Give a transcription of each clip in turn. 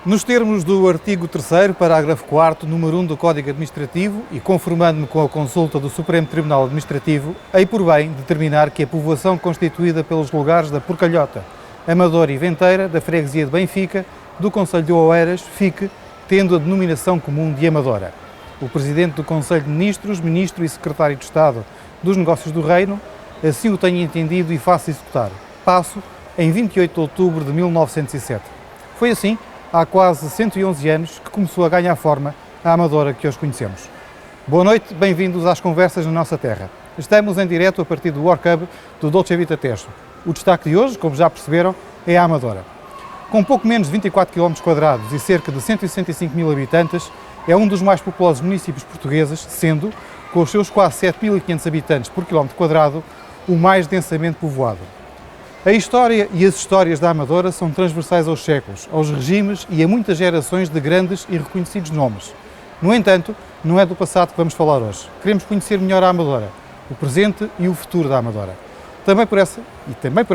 Nos termos do artigo 3º, parágrafo 4º, número 1 do Código Administrativo e conformando-me com a consulta do Supremo Tribunal Administrativo, hei por bem determinar que a povoação constituída pelos lugares da Porcalhota, Amadora e Venteira, da freguesia de Benfica, do concelho de Oeiras, fique tendo a denominação comum de Amadora. O Presidente do Conselho de Ministros, Ministro e Secretário de Estado dos Negócios do Reino, assim o tenha entendido e faça executar. Passo em 28 de outubro de 1907. Foi assim, há quase 111 anos, que começou a ganhar forma a Amadora que hoje conhecemos. Boa noite, bem-vindos às conversas na nossa terra. Estamos em direto a partir do World Cup do Dolce Vita Tejo. O destaque de hoje, como já perceberam, é a Amadora. Com pouco menos de 24 km² e cerca de 165 mil habitantes, é um dos mais populosos municípios portugueses, sendo, com os seus quase 7.500 habitantes por km², o mais densamente povoado. A história e as histórias da Amadora são transversais aos séculos, aos regimes e a muitas gerações de grandes e reconhecidos nomes. No entanto, não é do passado que vamos falar hoje. Queremos conhecer melhor a Amadora, o presente e o futuro da Amadora. Também por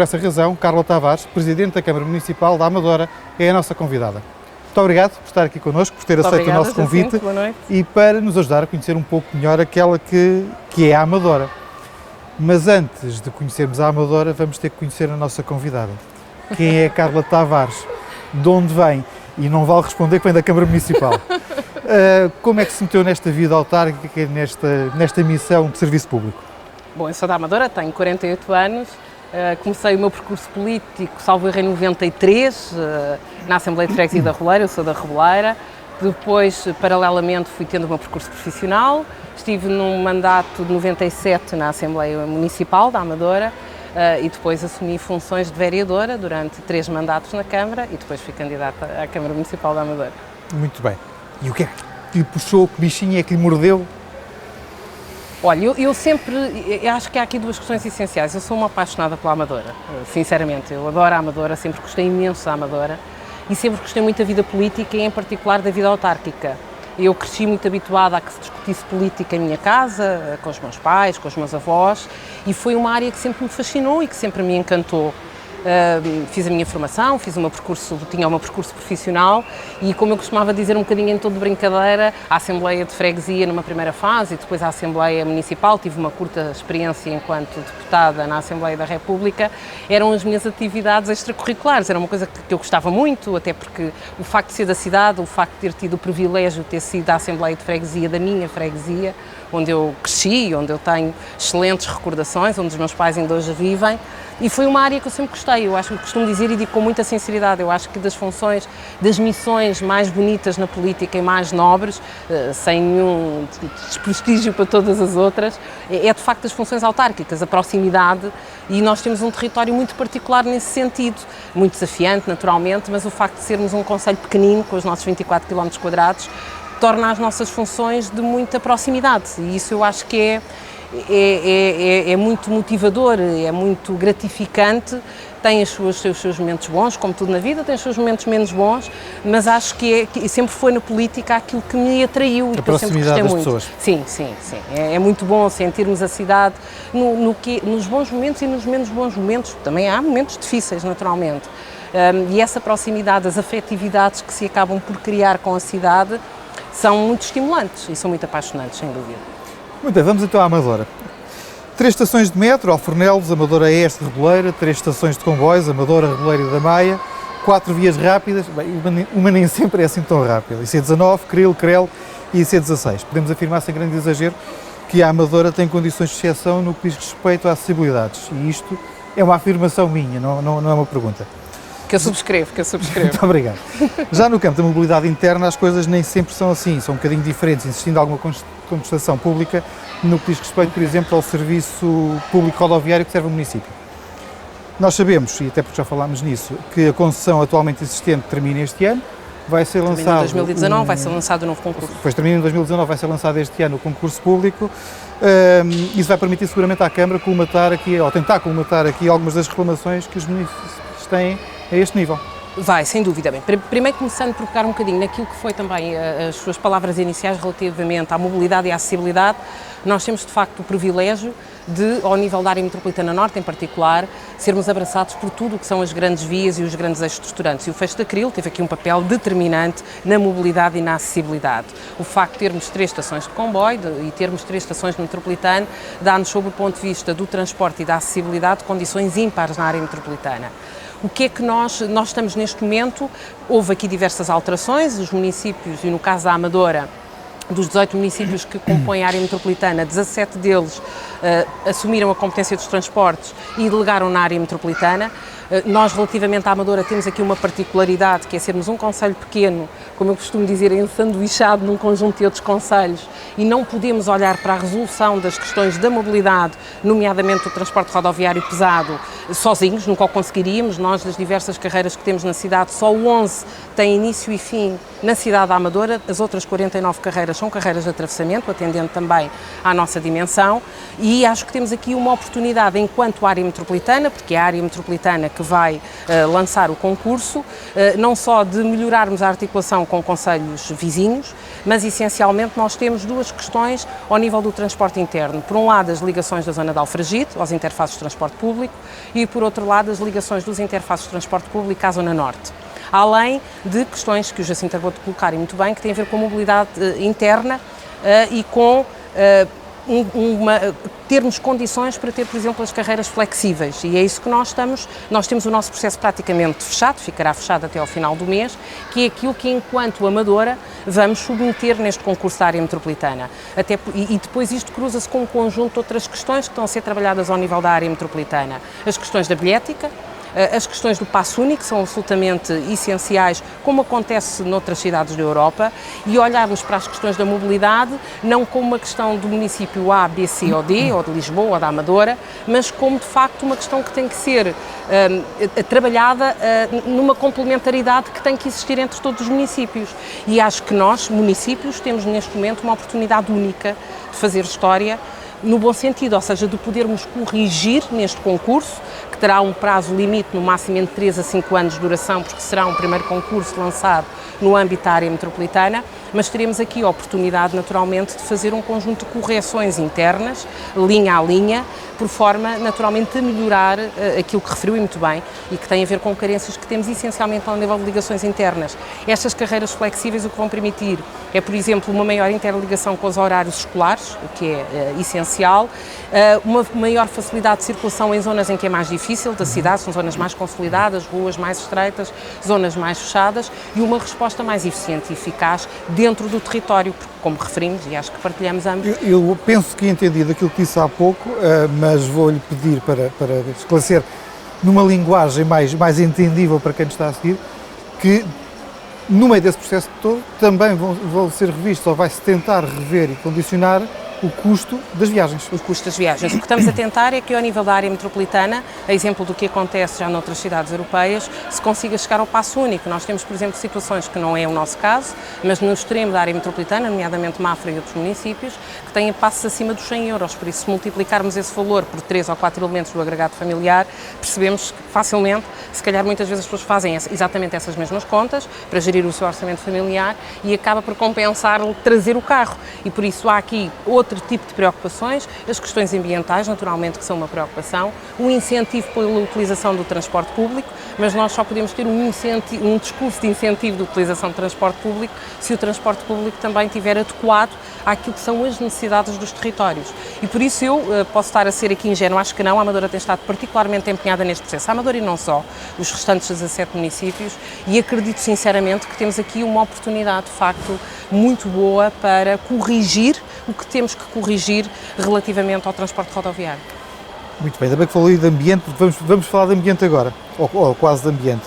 essa razão, Carla Tavares, Presidente da Câmara Municipal da Amadora, é a nossa convidada. Muito obrigado por estar aqui connosco, por ter aceito o nosso convite e para nos ajudar a conhecer um pouco melhor aquela que é a Amadora. Mas antes de conhecermos a Amadora, vamos ter que conhecer a nossa convidada. Quem é a Carla Tavares? De onde vem? E não vale responder que vem da Câmara Municipal. Como é que se meteu nesta vida autárquica, nesta missão de serviço público? Bom, eu sou da Amadora, tenho 48 anos, comecei o meu percurso político, salvo erro, em 93, na Assembleia de Freguesia da Roleira, eu sou da Reboleira. Depois, paralelamente, fui tendo o meu percurso profissional, estive num mandato de 97 na Assembleia Municipal da Amadora e depois assumi funções de vereadora durante 3 mandatos na Câmara e depois fui candidata à Câmara Municipal da Amadora. Muito bem. E o que é que lhe puxou, que bichinho é que lhe mordeu? Olha, eu acho que há aqui 2 questões essenciais. Eu sou uma apaixonada pela Amadora, sinceramente. Eu adoro a Amadora, sempre gostei imenso da Amadora e sempre gostei muito da vida política e, em particular, da vida autárquica. Eu cresci muito habituada a que se discutisse política em minha casa, com os meus pais, com os meus avós, e foi uma área que sempre me fascinou e que sempre me encantou. Fiz a minha formação, tinha o meu percurso profissional e, como eu costumava dizer um bocadinho em tom de brincadeira, a Assembleia de Freguesia numa primeira fase e depois a Assembleia Municipal, tive uma curta experiência enquanto deputada na Assembleia da República, eram as minhas atividades extracurriculares, era uma coisa que eu gostava muito, até porque o facto de ser da cidade, o facto de ter tido o privilégio de ter sido da Assembleia de Freguesia, da minha freguesia, onde eu cresci, onde eu tenho excelentes recordações, onde os meus pais ainda hoje vivem, e foi uma área que eu sempre gostei. Eu acho que costumo dizer e digo com muita sinceridade, eu acho que das funções, das missões mais bonitas na política e mais nobres, sem nenhum desprestígio para todas as outras, é de facto as funções autárquicas, a proximidade, e nós temos um território muito particular nesse sentido, muito desafiante naturalmente, mas o facto de sermos um concelho pequenino, com os nossos 24 km², torna as nossas funções de muita proximidade, e isso eu acho que é muito motivador, é muito gratificante, tem os seus momentos bons, como tudo na vida, tem os seus momentos menos bons, mas acho que sempre foi na política aquilo que me atraiu e que eu sempre gostei muito. Pessoas. Sim. É muito bom sentirmos a cidade nos bons momentos e nos menos bons momentos, também há momentos difíceis, naturalmente. E essa proximidade, as afetividades que se acabam por criar com a cidade são muito estimulantes e são muito apaixonantes, sem dúvida. Muito bem, vamos então à Amadora. 3 estações de metro, Alfornelos, Amadora Este, Reboleira, 3 estações de comboios, Amadora, Reboleira e da Maia, 4 vias rápidas, bem, uma nem sempre é assim tão rápida, IC19, Cril, Crel e IC16. Podemos afirmar sem grande exagero que a Amadora tem condições de exceção no que diz respeito a acessibilidades, e isto é uma afirmação minha, não é uma pergunta. Que eu subscrevo. Muito obrigado. Já no campo da mobilidade interna as coisas nem sempre são assim, são um bocadinho diferentes, existindo alguma contestação pública no que diz respeito, por exemplo, ao serviço público rodoviário que serve o município. Nós sabemos, e até porque já falámos nisso, que a concessão atualmente existente termina este ano, vai ser lançado... Termina em 2019, vai ser lançado o novo concurso. Pois termina em 2019, vai ser lançado este ano o concurso público. Isso vai permitir seguramente à Câmara tentar colmatar aqui algumas das reclamações que os municípios têm a este nível. Vai, sem dúvida. Bem, primeiro começando por pegar um bocadinho naquilo que foi também as suas palavras iniciais relativamente à mobilidade e à acessibilidade, nós temos de facto o privilégio de, ao nível da área metropolitana norte em particular, sermos abraçados por tudo o que são as grandes vias e os grandes eixos estruturantes. E o Fecho de Acril teve aqui um papel determinante na mobilidade e na acessibilidade. O facto de termos 3 estações de comboio e termos 3 estações de metropolitano dá-nos, sob o ponto de vista do transporte e da acessibilidade, condições ímpares na área metropolitana. O que é que nós estamos neste momento? Houve aqui diversas alterações, os municípios, e no caso da Amadora, dos 18 municípios que compõem a área metropolitana, 17 deles assumiram a competência dos transportes e delegaram na área metropolitana. Nós, relativamente à Amadora, temos aqui uma particularidade, que é sermos um concelho pequeno, como eu costumo dizer, ensanduichado num conjunto de outros concelhos, e não podemos olhar para a resolução das questões da mobilidade, nomeadamente o transporte rodoviário pesado, sozinhos, nunca o conseguiríamos. Nós, das diversas carreiras que temos na cidade, só 11 têm início e fim na cidade da Amadora, as outras 49 carreiras são carreiras de atravessamento, atendendo também à nossa dimensão, e acho que temos aqui uma oportunidade enquanto área metropolitana, porque é a área metropolitana que vai lançar o concurso, não só de melhorarmos a articulação com concelhos vizinhos, mas essencialmente nós temos 2 questões ao nível do transporte interno. Por um lado, as ligações da zona de Alfragide, aos interfaces de transporte público, e por outro lado, as ligações dos interfaces de transporte público à zona norte. Além de questões que o Jacinto acabou de colocar, e muito bem, que têm a ver com a mobilidade interna e com termos condições para ter, por exemplo, as carreiras flexíveis, e é isso que nós temos o nosso processo praticamente fechado, ficará fechado até ao final do mês, que é aquilo que, enquanto Amadora, vamos submeter neste concurso da área metropolitana. E depois isto cruza-se com um conjunto de outras questões que estão a ser trabalhadas ao nível da área metropolitana. As questões da bilhética, as questões do passo único são absolutamente essenciais, como acontece noutras cidades da Europa, e olharmos para as questões da mobilidade não como uma questão do município A, B, C ou D, ou de Lisboa ou da Amadora, mas como de facto uma questão que tem que ser trabalhada numa complementaridade que tem que existir entre todos os municípios. E acho que nós, municípios, temos neste momento uma oportunidade única de fazer história, no bom sentido, ou seja, de podermos corrigir neste concurso, que terá um prazo limite no máximo entre 3 a 5 anos de duração, porque será um primeiro concurso lançado no âmbito da área metropolitana, mas teremos aqui a oportunidade, naturalmente, de fazer um conjunto de correções internas, linha a linha, por forma, naturalmente, a melhorar aquilo que referiu e muito bem, e que tem a ver com carências que temos essencialmente ao nível de ligações internas. Estas carreiras flexíveis o que vão permitir é, por exemplo, uma maior interligação com os horários escolares, o que é essencial, uma maior facilidade de circulação em zonas em que é mais difícil da cidade, são zonas mais consolidadas, ruas mais estreitas, zonas mais fechadas, e uma resposta mais eficiente e eficaz dentro do território, porque, como referimos, e acho que partilhamos ambos. Eu penso que entendi daquilo que disse há pouco, mas vou-lhe pedir para esclarecer numa linguagem mais entendível para quem nos está a seguir, que no meio desse processo todo também vão ser revistos, ou vai-se tentar rever e condicionar o custo das viagens. O custo das viagens. O que estamos a tentar é que, ao nível da área metropolitana, a exemplo do que acontece já noutras cidades europeias, se consiga chegar ao passo único. Nós temos, por exemplo, situações que não é o nosso caso, mas no extremo da área metropolitana, nomeadamente Mafra e outros municípios, que têm passos acima dos 100 euros. Por isso, se multiplicarmos esse valor por 3 ou 4 elementos do agregado familiar, percebemos que facilmente, se calhar muitas vezes as pessoas fazem exatamente essas mesmas contas para gerir o seu orçamento familiar e acaba por compensar trazer o carro. E por isso há aqui outro tipo de preocupações, as questões ambientais, naturalmente, que são uma preocupação, o incentivo pela utilização do transporte público, mas nós só podemos ter um discurso de incentivo de utilização do transporte público se o transporte público também estiver adequado àquilo que são as necessidades dos territórios. E por isso eu posso estar a ser aqui ingênua, acho que não, a Amadora tem estado particularmente empenhada neste processo, a Amadora e não só, os restantes 17 municípios, e acredito sinceramente que temos aqui uma oportunidade, de facto, muito boa para corrigir o que temos que corrigir relativamente ao transporte rodoviário. Muito bem, ainda bem que falou aí de ambiente, porque vamos falar de ambiente agora, ou quase de ambiente.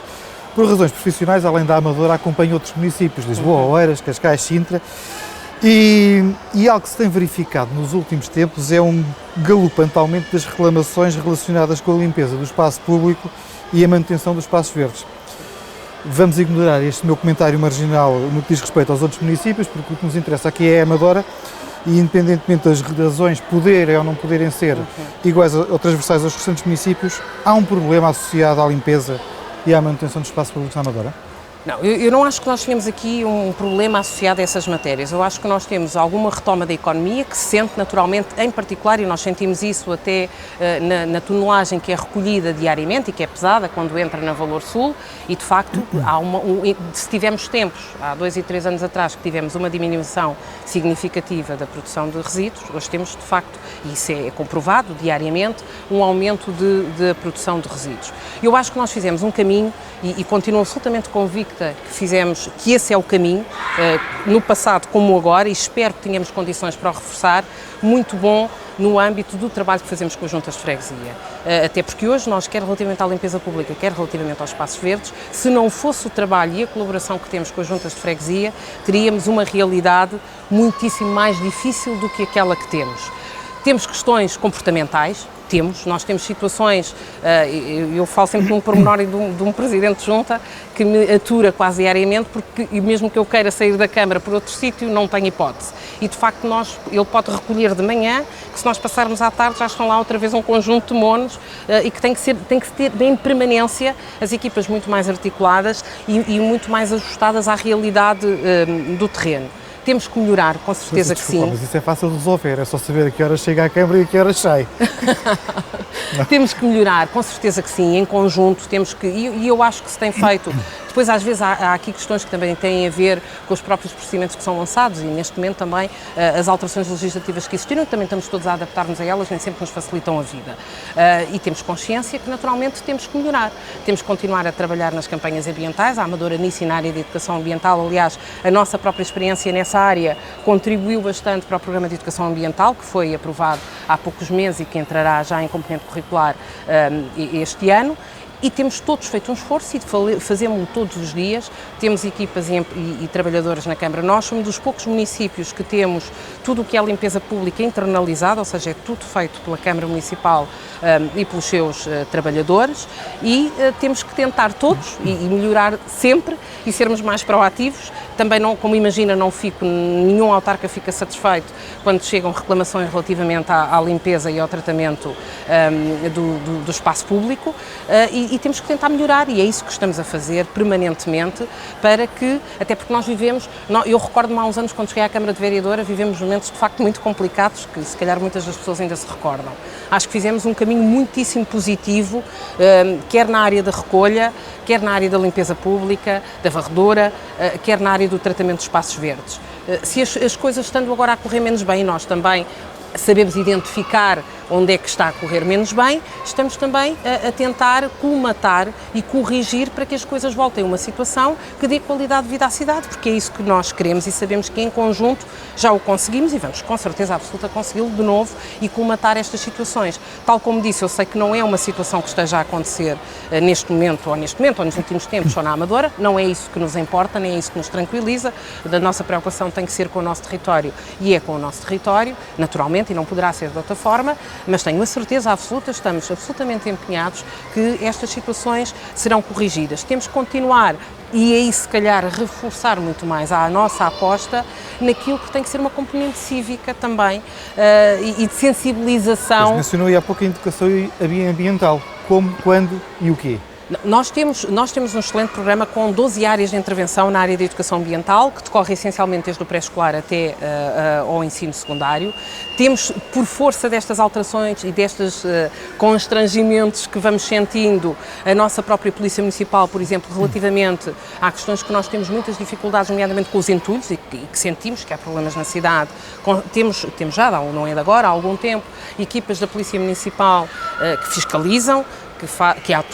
Por razões profissionais, além da Amadora, acompanho outros municípios, Lisboa, Oeiras, Cascais, Sintra, e algo que se tem verificado nos últimos tempos é um galopante aumento das reclamações relacionadas com a limpeza do espaço público e a manutenção dos espaços verdes. Vamos ignorar este meu comentário marginal no que diz respeito aos outros municípios, porque o que nos interessa aqui é a Amadora, e independentemente das razões poderem ou não poderem ser iguais ou transversais aos restantes municípios, há um problema associado à limpeza e à manutenção dos espaços públicos na Amadora? Não, eu não acho que nós tenhamos aqui um problema associado a essas matérias. Eu acho que nós temos alguma retoma da economia que se sente naturalmente, em particular, e nós sentimos isso até na tonelagem que é recolhida diariamente e que é pesada quando entra na Valor Sul, e de facto, se tivemos tempos, há 2 e 3 anos atrás, que tivemos uma diminuição significativa da produção de resíduos, hoje temos de facto, e isso é comprovado diariamente, um aumento de produção de resíduos. Eu acho que nós fizemos um caminho e continuo absolutamente convicta que esse é o caminho, no passado como agora, e espero que tenhamos condições para o reforçar, muito bom no âmbito do trabalho que fazemos com as juntas de freguesia. Até porque hoje nós, quer relativamente à limpeza pública, quer relativamente aos espaços verdes, se não fosse o trabalho e a colaboração que temos com as juntas de freguesia, teríamos uma realidade muitíssimo mais difícil do que aquela que temos. Temos questões comportamentais, nós temos situações, eu falo sempre de um pormenor e de um presidente de junta que me atura quase diariamente, porque mesmo que eu queira sair da Câmara por outro sítio, não tenho hipótese. E de facto ele pode recolher de manhã, que se nós passarmos à tarde já estão lá outra vez um conjunto de monos, e que tem que ter em permanência as equipas muito mais articuladas e muito mais ajustadas à realidade do terreno. Temos que melhorar, com certeza que sim. Mas isso é fácil de resolver, é só saber a que horas chega à Câmara e a que horas sai. Temos que melhorar, com certeza que sim, em conjunto, e eu acho que se tem feito. Depois, às vezes, há aqui questões que também têm a ver com os próprios procedimentos que são lançados e, neste momento, também as alterações legislativas que existiram, e também estamos todos a adaptar-nos a elas, nem sempre nos facilitam a vida. E temos consciência que, naturalmente, temos que melhorar. Temos que continuar a trabalhar nas campanhas ambientais, a Amadora nisso e na área de educação ambiental. Aliás, a nossa própria experiência nessa área contribuiu bastante para o Programa de Educação Ambiental, que foi aprovado há poucos meses e que entrará já em componente curricular este ano. E temos todos feito um esforço e fazemos-lo todos os dias. Temos equipas e trabalhadores na Câmara. Nós somos dos poucos municípios que temos tudo o que é limpeza pública internalizada, ou seja, é tudo feito pela Câmara Municipal e pelos seus trabalhadores, e temos que tentar todos e melhorar sempre e sermos mais proativos. Também, não, como imagina, nenhum autarca fica satisfeito quando chegam reclamações relativamente à limpeza e ao tratamento do espaço público, e temos que tentar melhorar, e é isso que estamos a fazer permanentemente, para que, até porque nós vivemos, eu recordo-me há uns anos quando cheguei à Câmara de Vereadora, vivemos momentos de facto muito complicados, que se calhar muitas das pessoas ainda se recordam. Acho que fizemos um caminho muitíssimo positivo, quer na área da recolha, quer na área da limpeza pública, da varredura, quer na área do tratamento de espaços verdes. Se as coisas estando agora a correr menos bem, e nós também sabemos identificar onde é que está a correr menos bem, estamos também a tentar colmatar e corrigir para que as coisas voltem a uma situação que dê qualidade de vida à cidade, porque é isso que nós queremos e sabemos que em conjunto já o conseguimos e vamos com certeza absoluta consegui-lo de novo e colmatar estas situações. Tal como disse, eu sei que não é uma situação que esteja a acontecer neste momento ou nos últimos tempos só na Amadora, não é isso que nos importa, nem é isso que nos tranquiliza. A nossa preocupação tem que ser com o nosso território e é com o nosso território, naturalmente, e não poderá ser de outra forma, mas tenho a certeza absoluta, estamos absolutamente empenhados que estas situações serão corrigidas. Temos que continuar e aí se calhar reforçar muito mais a nossa aposta naquilo que tem que ser uma componente cívica também e de sensibilização. Mas mencionou aí há pouco a educação ambiental, como, quando e o quê? Nós temos um excelente programa com 12 áreas de intervenção na área da educação ambiental, que decorre essencialmente desde o pré-escolar até ao ensino secundário. Temos, por força destas alterações e destes constrangimentos que vamos sentindo, a nossa própria Polícia Municipal, por exemplo, relativamente a questões que nós temos muitas dificuldades, nomeadamente com os entulhos, e que sentimos que há problemas na cidade. Temos já, não é de agora, há algum tempo, equipas da Polícia Municipal que fiscalizam,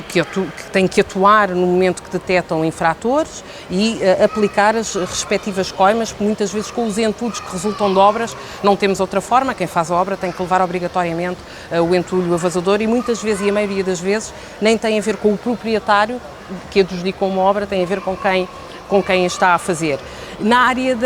que têm que atuar no momento que detectam infratores e aplicar as respectivas coimas, muitas vezes com os entulhos que resultam de obras, não temos outra forma, quem faz a obra tem que levar obrigatoriamente o entulho avasador e muitas vezes, e a maioria das vezes, nem tem a ver com o proprietário que adjudicou uma obra, tem a ver com quem está a fazer. Na área,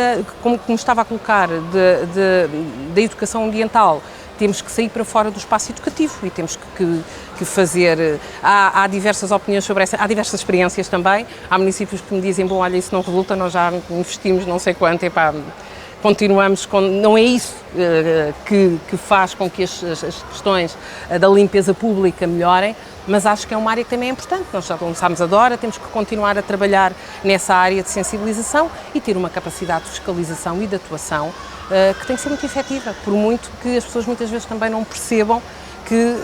como estava a colocar, da educação ambiental, temos que sair para fora do espaço educativo e temos que fazer. Há diversas opiniões sobre essa, há diversas experiências também. Há municípios que me dizem, bom, olha, isso não resulta, nós já investimos não sei quanto, continuamos com... Não é isso que faz com que as questões da limpeza pública melhorem, mas acho que é uma área que também é importante. Nós já começámos agora, temos que continuar a trabalhar nessa área de sensibilização e ter uma capacidade de fiscalização e de atuação que tem que ser muito efetiva, por muito que as pessoas muitas vezes também não percebam que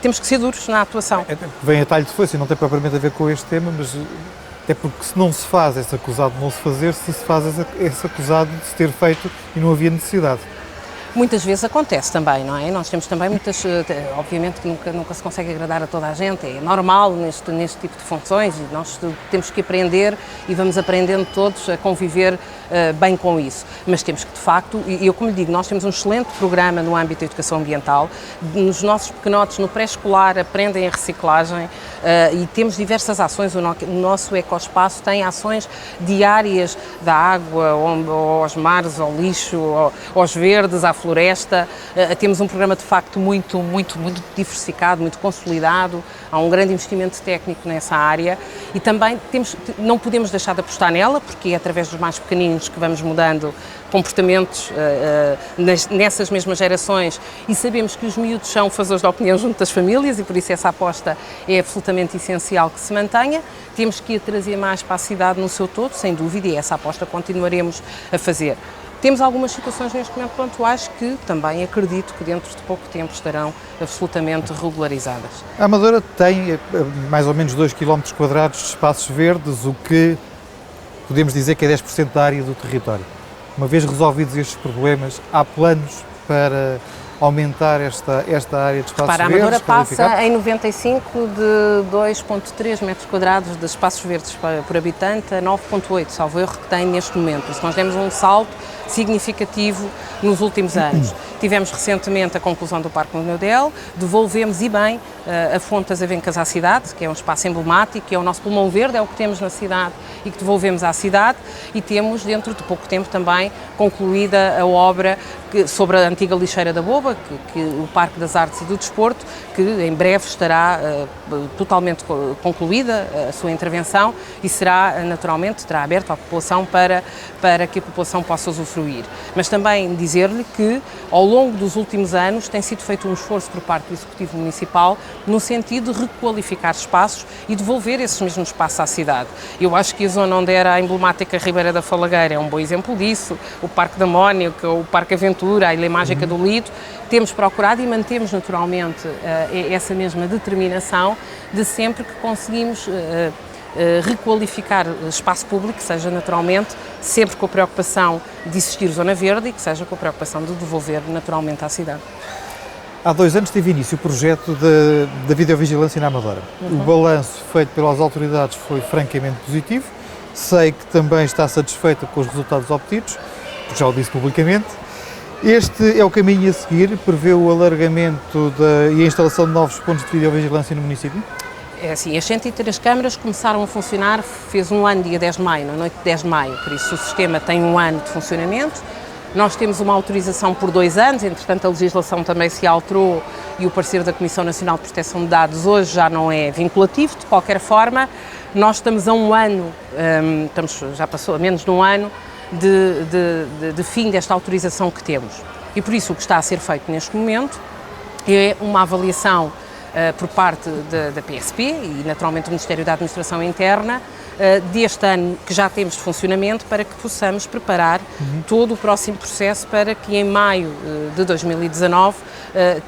temos que ser duros na atuação. Vem a talho de foice e não tem propriamente a ver com este tema, mas até porque se não se faz esse acusado de não se fazer, se faz esse acusado de se ter feito e não havia necessidade. Muitas vezes acontece também, não é? Nós temos também muitas, obviamente que nunca se consegue agradar a toda a gente, é normal neste tipo de funções e nós temos que aprender e vamos aprendendo todos a conviver bem com isso. Mas temos que, de facto, e eu como lhe digo, nós temos um excelente programa no âmbito da educação ambiental, nos nossos pequenotes no pré-escolar aprendem a reciclagem e temos diversas ações, o nosso ecoespaço tem ações diárias da água, aos mares, ao lixo, aos verdes, à floresta, temos um programa de facto muito diversificado, muito consolidado, há um grande investimento técnico nessa área e também não podemos deixar de apostar nela, porque é através dos mais pequeninos que vamos mudando comportamentos nessas mesmas gerações e sabemos que os miúdos são fazedores de opinião junto das famílias e por isso essa aposta é absolutamente essencial que se mantenha. Temos que a trazer mais para a cidade no seu todo, sem dúvida, e essa aposta continuaremos a fazer. Temos algumas situações neste momento pontuais que também acredito que dentro de pouco tempo estarão absolutamente regularizadas. A Amadora tem mais ou menos 2 km² de espaços verdes, o que podemos dizer que é 10% da área do território. Uma vez resolvidos estes problemas, há planos para aumentar esta área de espaços verdes? A Amadora passa em 95 de 2,3 metros quadrados de espaços verdes por habitante a 9,8, salvo erro, que tem neste momento. Por isso nós demos um salto significativo nos últimos anos. Tivemos recentemente a conclusão do Parque Mundial, devolvemos e bem a Fonte das Avencas à cidade, que é um espaço emblemático, que é o nosso pulmão verde, é o que temos na cidade e que devolvemos à cidade e temos dentro de pouco tempo também concluída a obra sobre a antiga lixeira da Boba, que o Parque das Artes e do Desporto, que em breve estará totalmente concluída a sua intervenção e será aberto à população para que a população possa usufruir. Mas também dizer-lhe que ao longo dos últimos anos tem sido feito um esforço por parte do Executivo Municipal no sentido de requalificar espaços e devolver esses mesmos espaços à cidade. Eu acho que a zona onde era a emblemática Ribeira da Falagueira é um bom exemplo disso, o Parque da Mónica, o Parque Aventura, a Ilha Mágica do Lido. Temos procurado e mantemos naturalmente essa mesma determinação de sempre que conseguimos requalificar espaço público, que seja naturalmente sempre com a preocupação de existir zona verde e que seja com a preocupação de devolver naturalmente à cidade. Há 2 anos teve início o projeto da videovigilância na Amadora. O balanço feito pelas autoridades foi francamente positivo. Sei que também está satisfeita com os resultados obtidos, porque já o disse publicamente. Este é o caminho a seguir, prevê o alargamento e a instalação de novos pontos de videovigilância no município? É assim, as 103 câmaras começaram a funcionar, fez um ano dia 10 de maio, na noite de 10 de maio, por isso o sistema tem um ano de funcionamento. Nós temos uma autorização por 2 anos, entretanto a legislação também se alterou e o parecer da Comissão Nacional de Proteção de Dados hoje já não é vinculativo, de qualquer forma, nós estamos a um ano, já passou a menos de um ano, de fim desta autorização que temos. E por isso o que está a ser feito neste momento é uma avaliação por parte da PSP e naturalmente do Ministério da Administração Interna deste ano que já temos de funcionamento para que possamos preparar todo o próximo processo para que em maio de 2019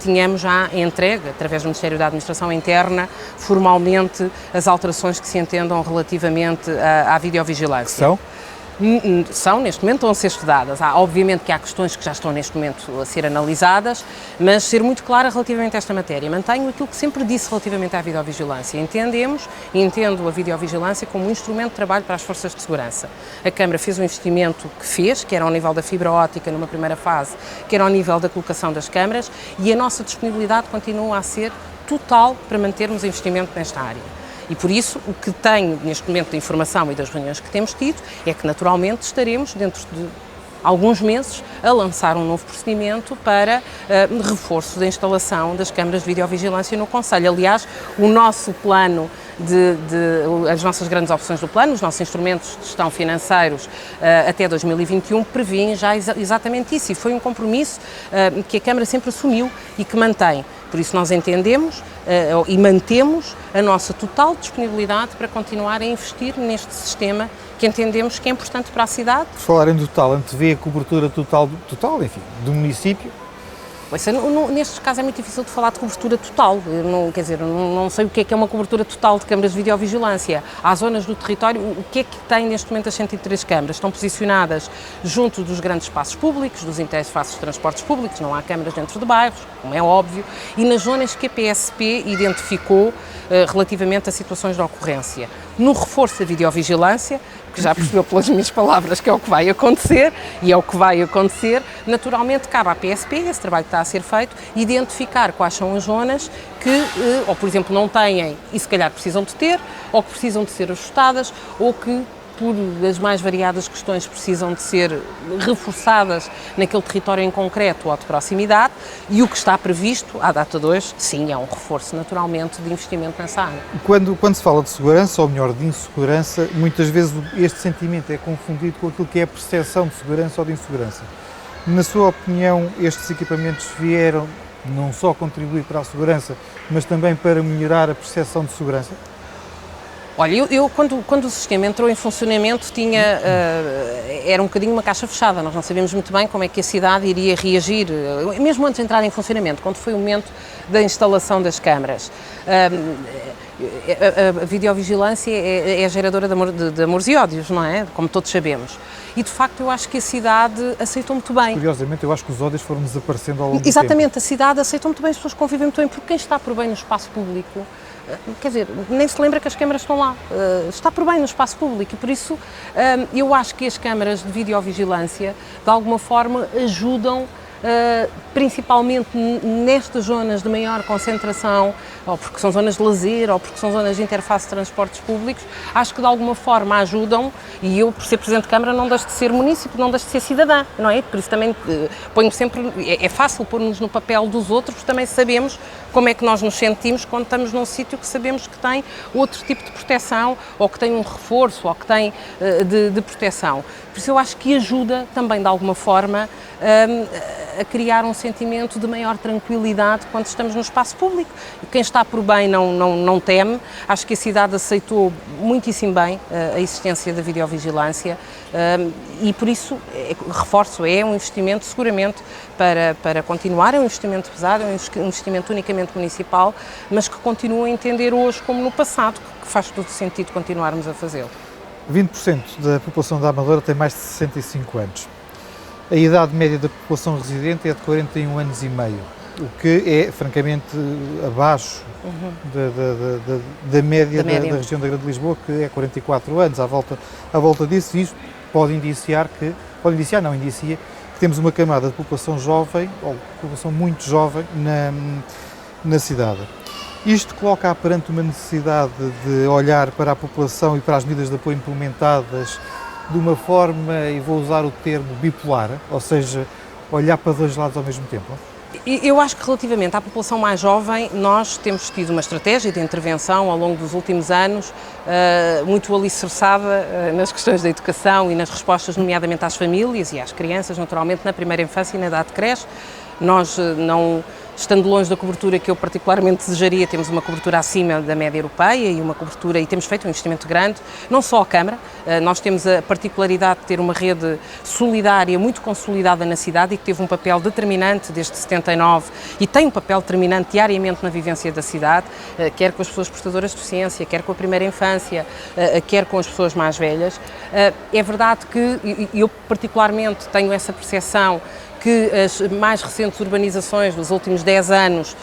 tenhamos já entregue, através do Ministério da Administração Interna, formalmente as alterações que se entendam relativamente à videovigilância. São, neste momento, estão a ser estudadas. Obviamente que há questões que já estão neste momento a ser analisadas, mas ser muito clara relativamente a esta matéria. Mantenho aquilo que sempre disse relativamente à videovigilância. Entendo a videovigilância como um instrumento de trabalho para as forças de segurança. A Câmara fez o investimento que fez, que era ao nível da fibra óptica numa primeira fase, que era ao nível da colocação das câmaras, e a nossa disponibilidade continua a ser total para mantermos investimento nesta área. E por isso, o que tenho neste momento da informação e das reuniões que temos tido é que naturalmente estaremos dentro de alguns meses, a lançar um novo procedimento para reforço da instalação das câmaras de videovigilância no concelho. Aliás, o nosso plano as nossas grandes opções do plano, os nossos instrumentos de gestão financeiros até 2021 prevêem já exatamente isso, e foi um compromisso que a Câmara sempre assumiu e que mantém. Por isso nós entendemos e mantemos a nossa total disponibilidade para continuar a investir neste sistema que entendemos que é importante para a cidade. Por falar em total, antevê a cobertura total, enfim, do município? Pois, nestes casos é muito difícil de falar de cobertura total, não sei o que é uma cobertura total de câmaras de videovigilância. Há zonas do território, o que é que tem neste momento as 103 câmaras? Estão posicionadas junto dos grandes espaços públicos, dos interfaces de transportes públicos, não há câmaras dentro de bairros, como é óbvio, e nas zonas que a PSP identificou relativamente a situações de ocorrência. No reforço da videovigilância, que já percebeu pelas minhas palavras que é o que vai acontecer, e é o que vai acontecer, naturalmente cabe à PSP, esse trabalho que está a ser feito, identificar quais são as zonas que, ou por exemplo, não têm e se calhar precisam de ter, ou que precisam de ser ajustadas, ou que por as mais variadas questões precisam de ser reforçadas naquele território em concreto ou de proximidade, e o que está previsto à data de hoje, sim, é um reforço naturalmente de investimento nessa área. Quando se fala de segurança, ou melhor, de insegurança, muitas vezes este sentimento é confundido com aquilo que é a percepção de segurança ou de insegurança. Na sua opinião, estes equipamentos vieram não só contribuir para a segurança, mas também para melhorar a percepção de segurança? Olha, eu quando o sistema entrou em funcionamento era um bocadinho uma caixa fechada, nós não sabíamos muito bem como é que a cidade iria reagir, mesmo antes de entrar em funcionamento, quando foi o momento da instalação das câmaras. A videovigilância é geradora de amores e ódios, não é? Como todos sabemos. E, de facto, eu acho que a cidade aceitou muito bem. Curiosamente, eu acho que os ódios foram desaparecendo ao longo do tempo. Exatamente, a cidade aceitou muito bem, as pessoas convivem muito bem, porque quem está por bem no espaço público, quer dizer, nem se lembra que as câmaras estão lá, está por bem no espaço público, e por isso eu acho que as câmaras de videovigilância, de alguma forma, ajudam principalmente nestas zonas de maior concentração, ou porque são zonas de lazer, ou porque são zonas de interface de transportes públicos, acho que de alguma forma ajudam, e eu, por ser Presidente de Câmara, não deixo de ser munícipe, não deixo de ser cidadã, não é? Por isso também ponho sempre, é fácil pôr-nos no papel dos outros, porque também sabemos como é que nós nos sentimos quando estamos num sítio que sabemos que tem outro tipo de proteção, ou que tem um reforço, ou que tem de proteção. Por isso eu acho que ajuda também, de alguma forma, a criar um sentimento de maior tranquilidade quando estamos no espaço público. Quem está por bem não teme. Acho que a cidade aceitou muitíssimo bem a existência da videovigilância e, por isso, reforço, é um investimento seguramente para continuar, é um investimento pesado, é um investimento unicamente municipal, mas que continuo a entender hoje como no passado, que faz todo sentido continuarmos a fazê-lo. 20% da população da Amadora tem mais de 65 anos. A idade média da população residente é de 41 anos e meio, o que é, francamente, abaixo da média da região da Grande Lisboa, que é 44 anos. À volta disso, isto indicia que temos uma camada de população jovem, ou população muito jovem, na cidade. Isto coloca perante uma necessidade de olhar para a população e para as medidas de apoio implementadas de uma forma, e vou usar o termo, bipolar, ou seja, olhar para dois lados ao mesmo tempo? Eu acho que relativamente à população mais jovem, nós temos tido uma estratégia de intervenção ao longo dos últimos anos, muito alicerçada nas questões da educação e nas respostas, nomeadamente às famílias e às crianças, naturalmente, na primeira infância e na idade de creche. Nós não... Estando longe da cobertura que eu particularmente desejaria, temos uma cobertura acima da média europeia e temos feito um investimento grande, não só a Câmara, nós temos a particularidade de ter uma rede solidária muito consolidada na cidade e que teve um papel determinante desde 79 e tem um papel determinante diariamente na vivência da cidade, quer com as pessoas portadoras de deficiência, quer com a primeira infância, quer com as pessoas mais velhas. É verdade que eu particularmente tenho essa percepção que as mais recentes urbanizações dos últimos 10 anos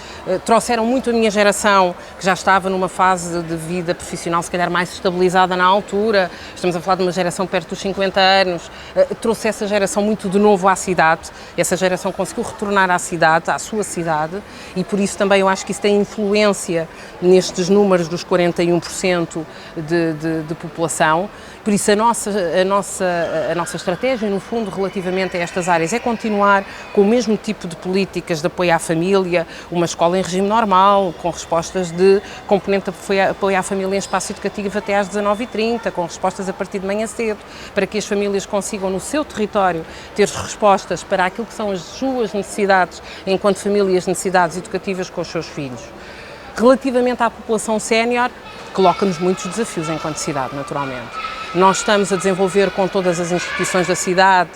trouxeram muito a minha geração, que já estava numa fase de vida profissional se calhar mais estabilizada na altura, estamos a falar de uma geração perto dos 50 anos, trouxe essa geração muito de novo à cidade, essa geração conseguiu retornar à cidade, à sua cidade, e por isso também eu acho que isso tem influência nestes números dos 41% de população. Por isso a nossa estratégia, no fundo, relativamente a estas áreas, é continuar com o mesmo tipo de políticas de apoio à família, uma escola em regime normal, com respostas de componente de apoio à família em espaço educativo até às 19h30, com respostas a partir de manhã cedo, para que as famílias consigam no seu território ter respostas para aquilo que são as suas necessidades, enquanto família, as necessidades educativas com os seus filhos. Relativamente à população sénior, coloca-nos muitos desafios enquanto cidade, naturalmente. Nós estamos a desenvolver com todas as instituições da cidade,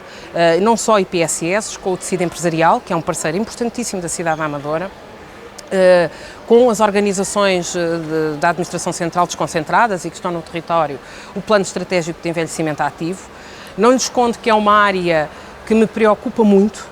não só IPSS, com o tecido empresarial, que é um parceiro importantíssimo da cidade da Amadora, com as organizações da Administração Central desconcentradas e que estão no território, o Plano Estratégico de Envelhecimento Ativo. Não lhes escondo que é uma área que me preocupa muito,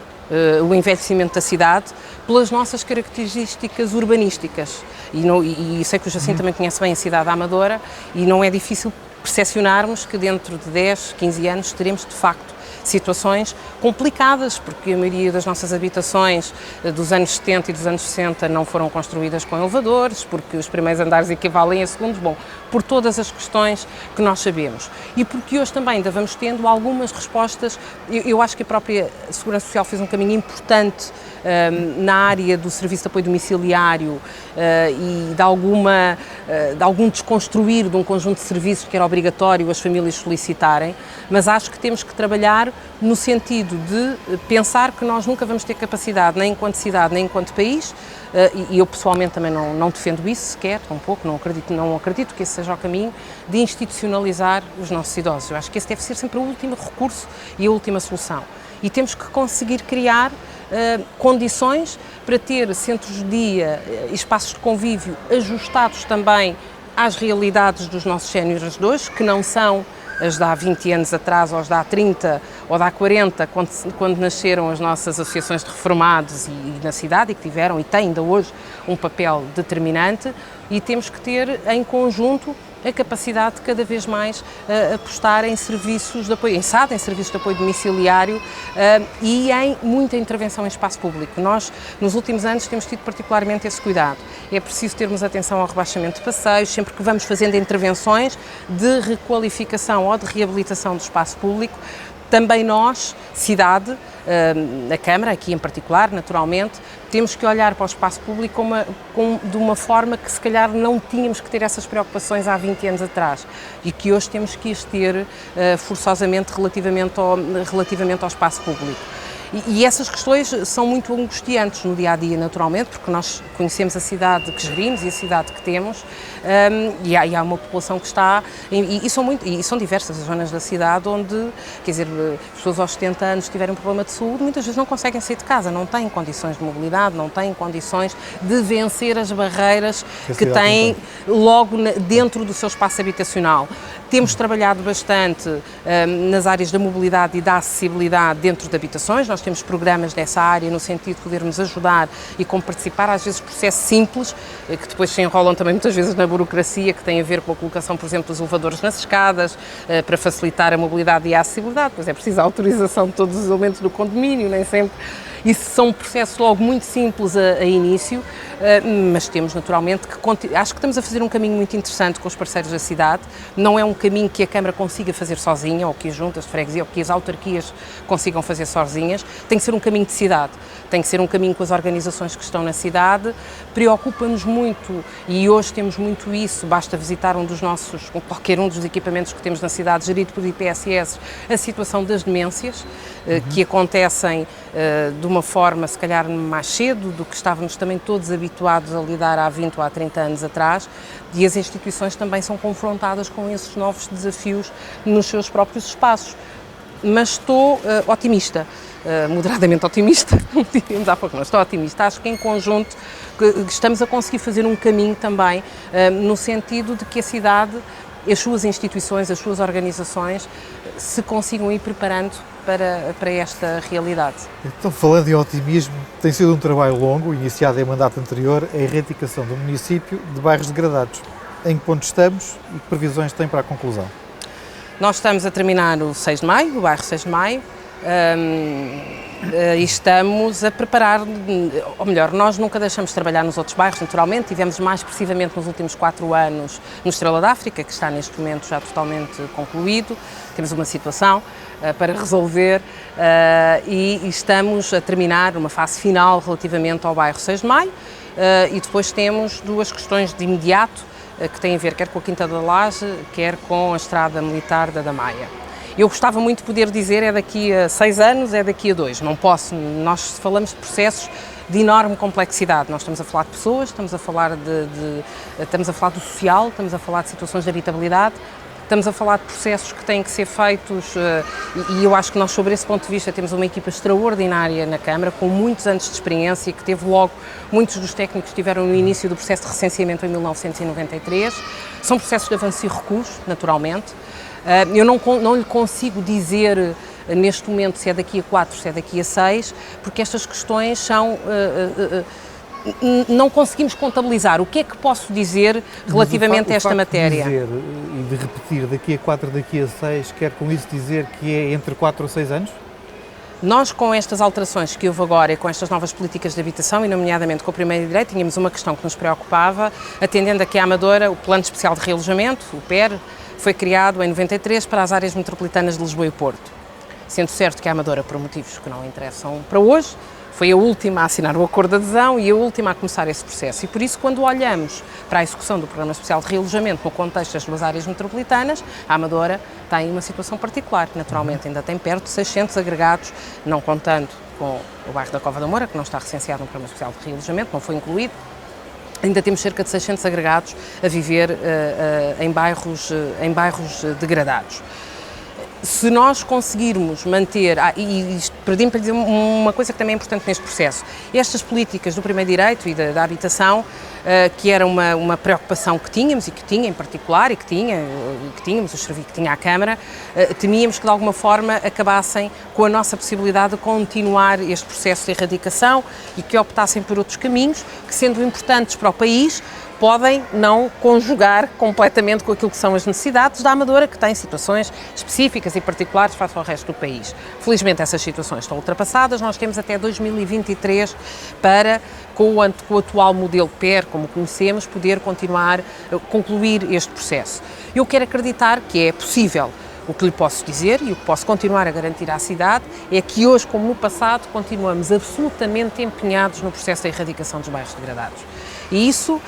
o envelhecimento da cidade, pelas nossas características urbanísticas. E sei que o Jacinto também conhece bem a cidade da Amadora e não é difícil percepcionarmos que dentro de 10, 15 anos teremos de facto situações complicadas, porque a maioria das nossas habitações dos anos 70 e dos anos 60 não foram construídas com elevadores, porque os primeiros andares equivalem a segundos, por todas as questões que nós sabemos. E porque hoje também ainda vamos tendo algumas respostas, eu acho que a própria Segurança Social fez um caminho importante na área do serviço de apoio domiciliário e de algum desconstruir de um conjunto de serviços que era obrigatório as famílias solicitarem, mas acho que temos que trabalhar no sentido de pensar que nós nunca vamos ter capacidade, nem enquanto cidade, nem enquanto país, e eu pessoalmente também não defendo isso sequer, um pouco, não acredito que esse seja o caminho, de institucionalizar os nossos idosos. Eu acho que esse deve ser sempre o último recurso e a última solução. E temos que conseguir criar condições para ter centros de dia, espaços de convívio ajustados também às realidades dos nossos séniores de hoje, que não são as de há 20 anos atrás, ou as de há 30, ou de há 40, quando nasceram as nossas associações de reformados e na cidade, e que tiveram e têm ainda hoje um papel determinante, e temos que ter em conjunto a capacidade de cada vez mais apostar em serviços de apoio, em serviços de apoio domiciliário e em muita intervenção em espaço público. Nós, nos últimos anos, temos tido particularmente esse cuidado. É preciso termos atenção ao rebaixamento de passeios, sempre que vamos fazendo intervenções de requalificação ou de reabilitação do espaço público. Também nós, cidade, a Câmara, aqui em particular, naturalmente, temos que olhar para o espaço público de uma forma que se calhar não tínhamos que ter essas preocupações há 20 anos atrás e que hoje temos que as ter forçosamente relativamente ao espaço público. E essas questões são muito angustiantes no dia-a-dia, naturalmente, porque nós conhecemos a cidade que gerimos e a cidade que temos, e há uma população que está, e são diversas as zonas da cidade onde, quer dizer, pessoas aos 70 anos tiverem um problema de saúde, muitas vezes não conseguem sair de casa, não têm condições de mobilidade, não têm condições de vencer as barreiras que têm logo dentro do seu espaço habitacional. Temos trabalhado bastante nas áreas da mobilidade e da acessibilidade dentro de habitações. Nós temos programas dessa área no sentido de podermos ajudar e como participar, às vezes processos simples, que depois se enrolam também muitas vezes na burocracia, que tem a ver com a colocação, por exemplo, dos elevadores nas escadas, para facilitar a mobilidade e a acessibilidade, pois é preciso a autorização de todos os elementos do condomínio, nem sempre. Isso são processos logo muito simples a início, mas temos naturalmente que... Acho que estamos a fazer um caminho muito interessante com os parceiros da cidade. Não é um caminho que a Câmara consiga fazer sozinha, ou que as juntas de freguesia, ou que as autarquias consigam fazer sozinhas. Tem que ser um caminho de cidade, tem que ser um caminho com as organizações que estão na cidade. Preocupa-nos muito, e hoje temos muito isso, basta visitar qualquer um dos equipamentos que temos na cidade, gerido por IPSS, a situação das demências, que acontecem de uma forma, se calhar, mais cedo do que estávamos também todos habituados a lidar há 20 ou há 30 anos atrás, e as instituições também são confrontadas com esses novos desafios nos seus próprios espaços. Mas estou otimista, moderadamente otimista, como dizíamos há pouco, mas estou otimista. Acho que em conjunto estamos a conseguir fazer um caminho também no sentido de que a cidade, as suas instituições, as suas organizações se consigam ir preparando para esta realidade. Então, falando em otimismo, tem sido um trabalho longo, iniciado em mandato anterior, a erradicação do município de bairros degradados. Em que ponto estamos e que previsões tem para a conclusão? Nós estamos a terminar o 6 de Maio, o bairro 6 de Maio, e estamos a preparar, ou melhor, nós nunca deixamos de trabalhar nos outros bairros, naturalmente, tivemos mais expressivamente nos últimos 4 anos no Estrela da África, que está neste momento já totalmente concluído, temos uma situação para resolver e estamos a terminar uma fase final relativamente ao bairro 6 de Maio e depois temos 2 questões de imediato que têm a ver quer com a Quinta da Laje, quer com a Estrada Militar da Damaia. Eu gostava muito de poder dizer é daqui a 6 anos, é daqui a 2, não posso, nós falamos de processos de enorme complexidade, nós estamos a falar de pessoas, estamos a falar do social, estamos a falar de situações de habitabilidade, estamos a falar de processos que têm que ser feitos e eu acho que nós sobre esse ponto de vista temos uma equipa extraordinária na Câmara, com muitos anos de experiência, que teve logo, muitos dos técnicos estiveram no início do processo de recenseamento em 1993, são processos de avanço e recuo, naturalmente. Eu não lhe consigo dizer neste momento se é daqui a 4, se é daqui a 6, porque estas questões são... não conseguimos contabilizar. O que é que posso dizer relativamente a esta matéria? De dizer e de repetir daqui a 4, daqui a 6, quer com isso dizer que é entre 4 ou 6 anos? Nós, com estas alterações que houve agora e com estas novas políticas de habitação, e nomeadamente com o primeiro direito, tínhamos uma questão que nos preocupava, atendendo aqui à Amadora, o Plano Especial de Realojamento, o PER, foi criado em 93 para as áreas metropolitanas de Lisboa e Porto. Sendo certo que a Amadora, por motivos que não interessam para hoje, foi a última a assinar o acordo de adesão e a última a começar esse processo. E por isso, quando olhamos para a execução do Programa Especial de Realojamento no contexto das 2 áreas metropolitanas, a Amadora tem uma situação particular. Naturalmente, ainda tem perto de 600 agregados, não contando com o bairro da Cova da Moura, que não está recenseado no Programa Especial de Realojamento, não foi incluído. Ainda temos cerca de 600 agregados a viver em bairros degradados. Se nós conseguirmos manter, perdi-me para dizer uma coisa que também é importante neste processo, estas políticas do primeiro direito e da habitação, que era uma preocupação que tínhamos e que tinha em particular e que tínhamos, o serviço que tinha a Câmara, temíamos que de alguma forma acabassem com a nossa possibilidade de continuar este processo de erradicação e que optassem por outros caminhos que, sendo importantes para o país, podem não conjugar completamente com aquilo que são as necessidades da Amadora, que tem situações específicas e particulares face ao resto do país. Felizmente essas situações estão ultrapassadas, nós temos até 2023 para, com o atual modelo PER, como conhecemos, poder concluir este processo. Eu quero acreditar que é possível. O que lhe posso dizer e o que posso continuar a garantir à cidade é que hoje, como no passado, continuamos absolutamente empenhados no processo de erradicação dos bairros degradados. E isso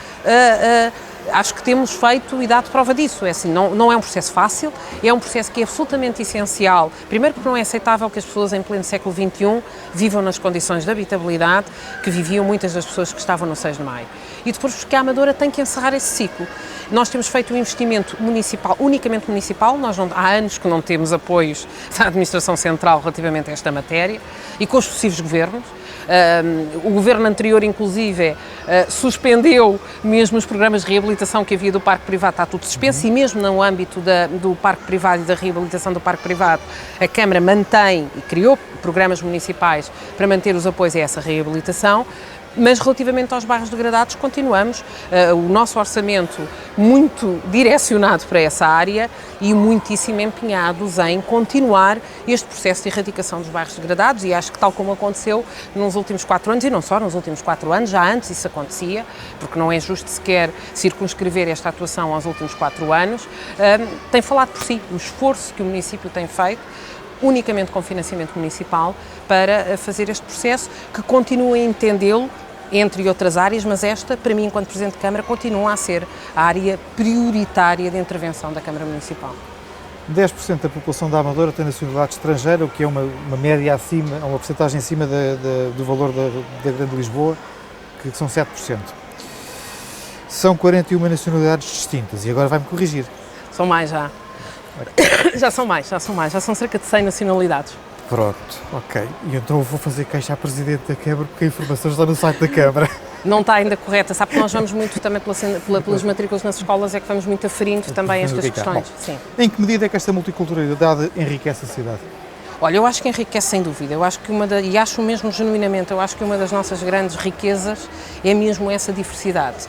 acho que temos feito e dado prova disso. É assim, não é um processo fácil, é um processo que é absolutamente essencial. Primeiro porque não é aceitável que as pessoas em pleno século XXI vivam nas condições de habitabilidade que viviam muitas das pessoas que estavam no 6 de Maio. E depois porque a Amadora tem que encerrar esse ciclo. Nós temos feito um investimento municipal, unicamente municipal, há anos que não temos apoios da Administração Central relativamente a esta matéria e com os sucessivos governos. O governo anterior, inclusive, suspendeu mesmo os programas de reabilitação que havia do parque privado, está tudo suspenso, e mesmo no âmbito do parque privado e da reabilitação do parque privado, a Câmara mantém e criou programas municipais para manter os apoios a essa reabilitação. Mas relativamente aos bairros degradados continuamos o nosso orçamento muito direcionado para essa área e muitíssimo empenhados em continuar este processo de erradicação dos bairros degradados e acho que tal como aconteceu nos últimos 4 anos e não só nos últimos 4 anos, já antes isso acontecia, porque não é justo sequer circunscrever esta atuação aos últimos 4 anos, tem falado por si, o esforço que o município tem feito unicamente com financiamento municipal para fazer este processo que continua a entendê-lo entre outras áreas, mas esta, para mim, enquanto Presidente de Câmara, continua a ser a área prioritária de intervenção da Câmara Municipal. 10% da população da Amadora tem nacionalidade estrangeira, o que é uma média acima, uma porcentagem acima do valor da Grande Lisboa, que são 7%. São 41 nacionalidades distintas, e agora vai-me corrigir. São mais já. Já são cerca de 100 nacionalidades. Pronto, ok. E então eu vou fazer queixa à Presidente da Câmara porque a informação está no site da Câmara. Não está ainda correta, sabe que nós vamos muito também pelas matrículas nas escolas, é que vamos muito aferindo também estas questões. Bom, sim. Em que medida é que esta multiculturalidade enriquece a cidade? Olha, eu acho que enriquece sem dúvida, eu acho que e acho mesmo genuinamente, eu acho que uma das nossas grandes riquezas é mesmo essa diversidade.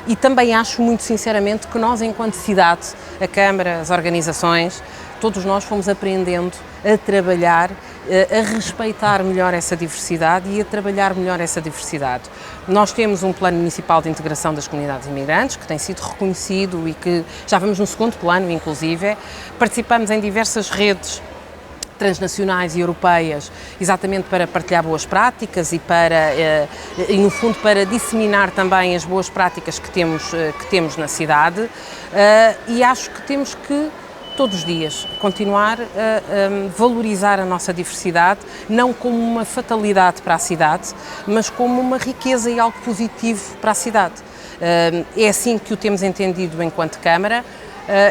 E também acho muito sinceramente que nós, enquanto cidade, a Câmara, as organizações, todos nós fomos aprendendo a trabalhar, a respeitar melhor essa diversidade e a trabalhar melhor essa diversidade. Nós temos um plano municipal de integração das comunidades imigrantes, que tem sido reconhecido e que já vamos no segundo plano, inclusive. Participamos em diversas redes transnacionais e europeias, exatamente para partilhar boas práticas e no fundo para disseminar também as boas práticas que temos na cidade, e acho que temos que todos os dias continuar a valorizar a nossa diversidade, não como uma fatalidade para a cidade, mas como uma riqueza e algo positivo para a cidade. É assim que o temos entendido enquanto Câmara.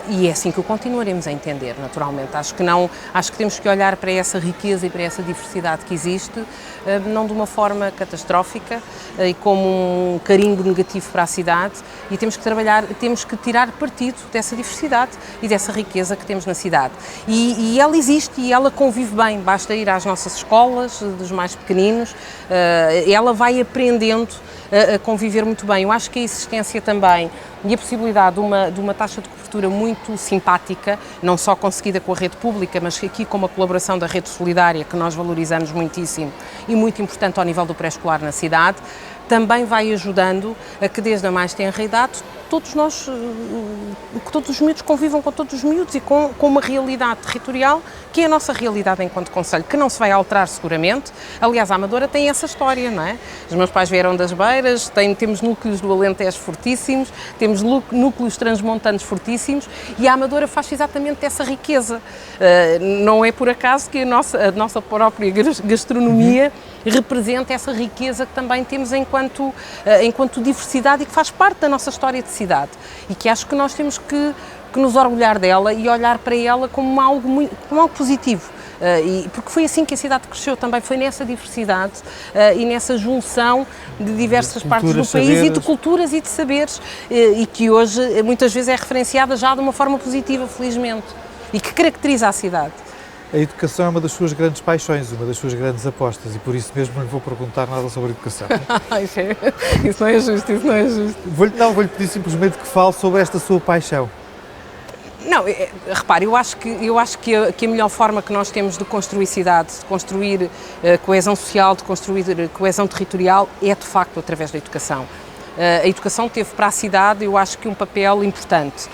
E é assim que o continuaremos a entender, naturalmente. Acho que temos que olhar para essa riqueza e para essa diversidade que existe, não de uma forma catastrófica e como um carimbo negativo para a cidade, e temos que trabalhar, temos que tirar partido dessa diversidade e dessa riqueza que temos na cidade. E ela existe e ela convive bem, basta ir às nossas escolas, dos mais pequeninos, ela vai aprendendo a conviver muito bem. Eu acho que a existência também e a possibilidade de uma taxa de cobertura muito simpática, não só conseguida com a rede pública, mas aqui com uma colaboração da rede solidária, que nós valorizamos muitíssimo e muito importante ao nível do pré-escolar na cidade, também vai ajudando a que desde a mais tenra idade todos os miúdos convivam com todos os miúdos e com uma realidade territorial que é a nossa realidade enquanto concelho, que não se vai alterar seguramente. Aliás, a Amadora tem essa história, não é? Os meus pais vieram das Beiras, temos núcleos do Alentejo fortíssimos, temos núcleos transmontanos fortíssimos e a Amadora faz exatamente essa riqueza. Não é por acaso que a nossa própria gastronomia representa essa riqueza que também temos enquanto diversidade e que faz parte da nossa história de cidade, e que acho que nós temos que nos orgulhar dela e olhar para ela como algo positivo. Porque foi assim que a cidade cresceu também, foi nessa diversidade e nessa junção de diversas partes do país, saberes. E de culturas e de saberes, e que hoje muitas vezes é referenciada já de uma forma positiva, felizmente, e que caracteriza a cidade. A educação é uma das suas grandes paixões, uma das suas grandes apostas, e por isso mesmo não lhe vou perguntar nada sobre educação. Isso não é justo, isso não é justo. Vou-lhe pedir simplesmente que fale sobre esta sua paixão. Não, repare, eu acho que a melhor forma que nós temos de construir cidade, de construir coesão social, de construir coesão territorial, é de facto através da educação. A educação teve para a cidade, eu acho que um papel importante.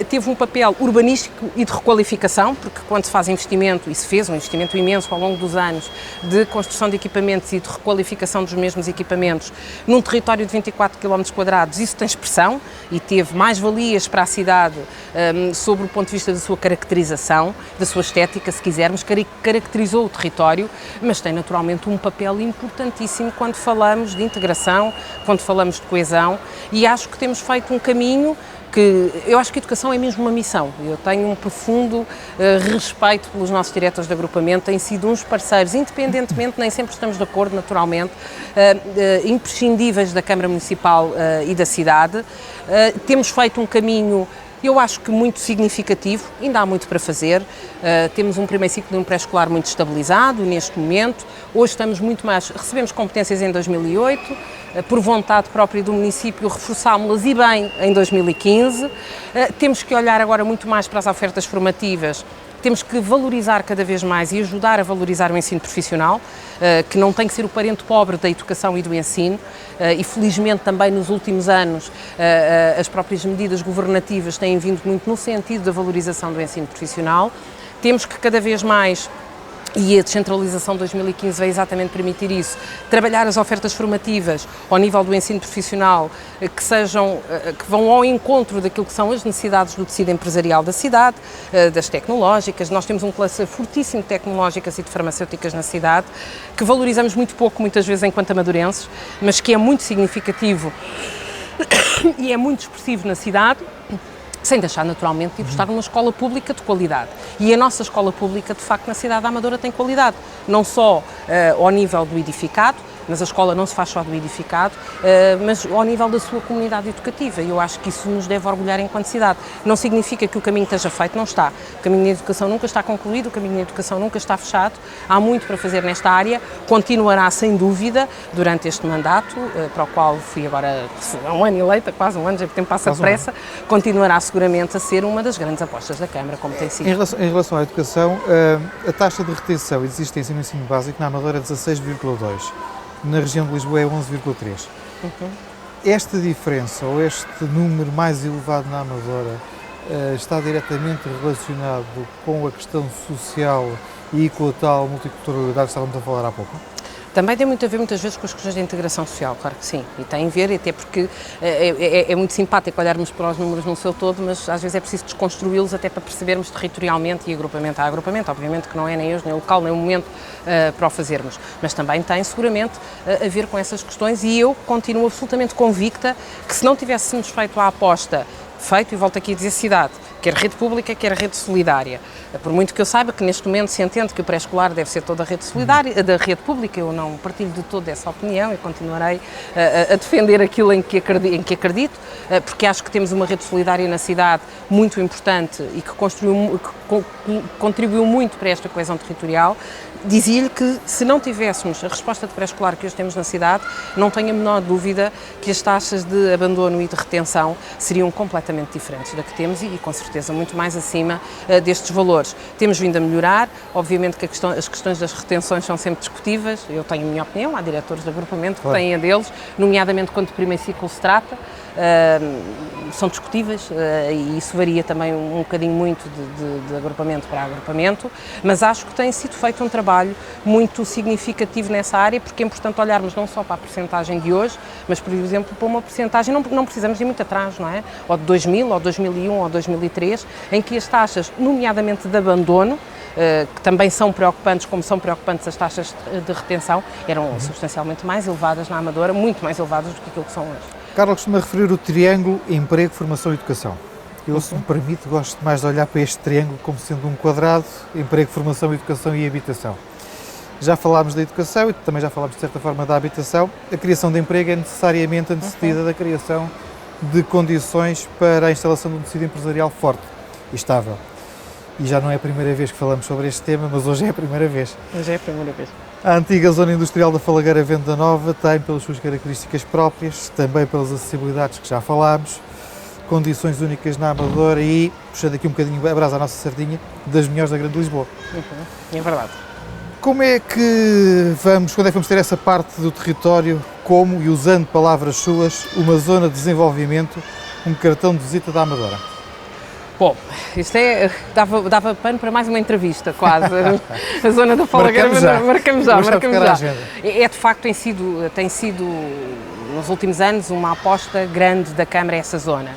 Teve um papel urbanístico e de requalificação, porque quando se faz investimento, e se fez um investimento imenso ao longo dos anos de construção de equipamentos e de requalificação dos mesmos equipamentos num território de 24 km², isso tem expressão e teve mais-valias para a cidade sobre o ponto de vista da sua caracterização, da sua estética, se quisermos, caracterizou o território, mas tem naturalmente um papel importantíssimo quando falamos de integração, quando falamos de coesão, e acho que temos feito um caminho que eu acho que a educação é mesmo uma missão. Eu tenho um profundo respeito pelos nossos diretores de agrupamento, têm sido uns parceiros, independentemente, nem sempre estamos de acordo, naturalmente, imprescindíveis da Câmara Municipal e da cidade. Temos feito um caminho, eu acho que muito significativo, ainda há muito para fazer. Temos um primeiro ciclo de um pré-escolar muito estabilizado neste momento. Hoje estamos muito mais, recebemos competências em 2008, por vontade própria do município reforçámos-las e bem em 2015. Temos que olhar agora muito mais para as ofertas formativas. Temos que valorizar cada vez mais e ajudar a valorizar o ensino profissional, que não tem que ser o parente pobre da educação e do ensino, e felizmente também nos últimos anos as próprias medidas governativas têm vindo muito no sentido da valorização do ensino profissional. Temos que cada vez mais, e a descentralização de 2015 vai exatamente permitir isso, trabalhar as ofertas formativas ao nível do ensino profissional que vão ao encontro daquilo que são as necessidades do tecido empresarial da cidade, das tecnológicas. Nós temos um cluster fortíssimo de tecnológicas e de farmacêuticas na cidade, que valorizamos muito pouco, muitas vezes, enquanto amadorenses, mas que é muito significativo e é muito expressivo na cidade, sem deixar naturalmente de apostar numa escola pública de qualidade. E a nossa escola pública, de facto, na cidade da Amadora tem qualidade, não só ao nível do edificado, mas a escola não se faz só do edificado, mas ao nível da sua comunidade educativa, e eu acho que isso nos deve orgulhar enquanto cidade. Não significa que o caminho esteja feito, não está. O caminho da educação nunca está concluído, o caminho da educação nunca está fechado, há muito para fazer nesta área, continuará sem dúvida durante este mandato, para o qual fui agora há um ano eleita, quase um ano, já o tempo passa depressa, continuará seguramente a ser uma das grandes apostas da Câmara, como tem sido. Em relação à educação, a taxa de retenção e de existência no ensino básico na Amadora é 16,2%, na região de Lisboa é 11,3%. Esta diferença, ou este número mais elevado na Amadora, está diretamente relacionado com a questão social e com a tal multiculturalidade que estávamos a falar há pouco? Também tem muito a ver, muitas vezes, com as questões da integração social, claro que sim, e tem a ver, até porque é muito simpático olharmos para os números no seu todo, mas às vezes é preciso desconstruí-los até para percebermos territorialmente e agrupamento a agrupamento, obviamente que não é nem hoje, nem o local, nem o momento para o fazermos, mas também tem seguramente a ver com essas questões e eu continuo absolutamente convicta que se não tivéssemos feito a aposta, e volto aqui a dizer cidade, quer rede pública, quer rede solidária. Por muito que eu saiba que neste momento se entende que o pré-escolar deve ser toda a rede solidária, da rede pública, eu não partilho de todo essa opinião e continuarei a defender aquilo em que acredito, porque acho que temos uma rede solidária na cidade muito importante e que contribuiu muito para esta coesão territorial. Dizia-lhe que se não tivéssemos a resposta de pré-escolar que hoje temos na cidade, não tenho a menor dúvida que as taxas de abandono e de retenção seriam completamente diferentes da que temos e com certeza muito mais acima destes valores. Temos vindo a melhorar, obviamente que as questões das retenções são sempre discutíveis, eu tenho a minha opinião, há diretores de agrupamento que têm a deles, nomeadamente quando de primeiro ciclo se trata, são discutíveis e isso varia também um bocadinho muito de agrupamento para agrupamento, mas acho que tem sido feito um trabalho muito significativo nessa área, porque é importante olharmos não só para a percentagem de hoje, mas, por exemplo, para uma percentagem, não precisamos ir muito atrás, não é? Ou de 2000, ou 2001, ou 2003, em que as taxas, nomeadamente de abandono, que também são preocupantes, como são preocupantes as taxas de retenção, eram substancialmente mais elevadas na Amadora, muito mais elevadas do que aquilo que são hoje. Carla costuma referir o triângulo emprego, formação e educação. Eu, se me permite, gosto mais de olhar para este triângulo como sendo um quadrado: emprego, formação, educação e habitação. Já falámos da educação e também já falámos, de certa forma, da habitação. A criação de emprego é necessariamente antecedida da criação de condições para a instalação de um tecido empresarial forte e estável. E já não é a primeira vez que falamos sobre este tema, mas hoje é a primeira vez. Hoje é a primeira vez. A antiga zona industrial da Falagueira Venda Nova tem, pelas suas características próprias, também pelas acessibilidades que já falámos, condições únicas na Amadora e, puxando aqui um bocadinho a brasa à nossa sardinha, das melhores da Grande Lisboa. É verdade. Quando é que vamos ter essa parte do território como, e usando palavras suas, uma zona de desenvolvimento, um cartão de visita da Amadora? Bom, isto dava pano para mais uma entrevista, quase. A zona da Falagueira, marcamos já. É de facto, tem sido, nos últimos anos, uma aposta grande da Câmara essa zona.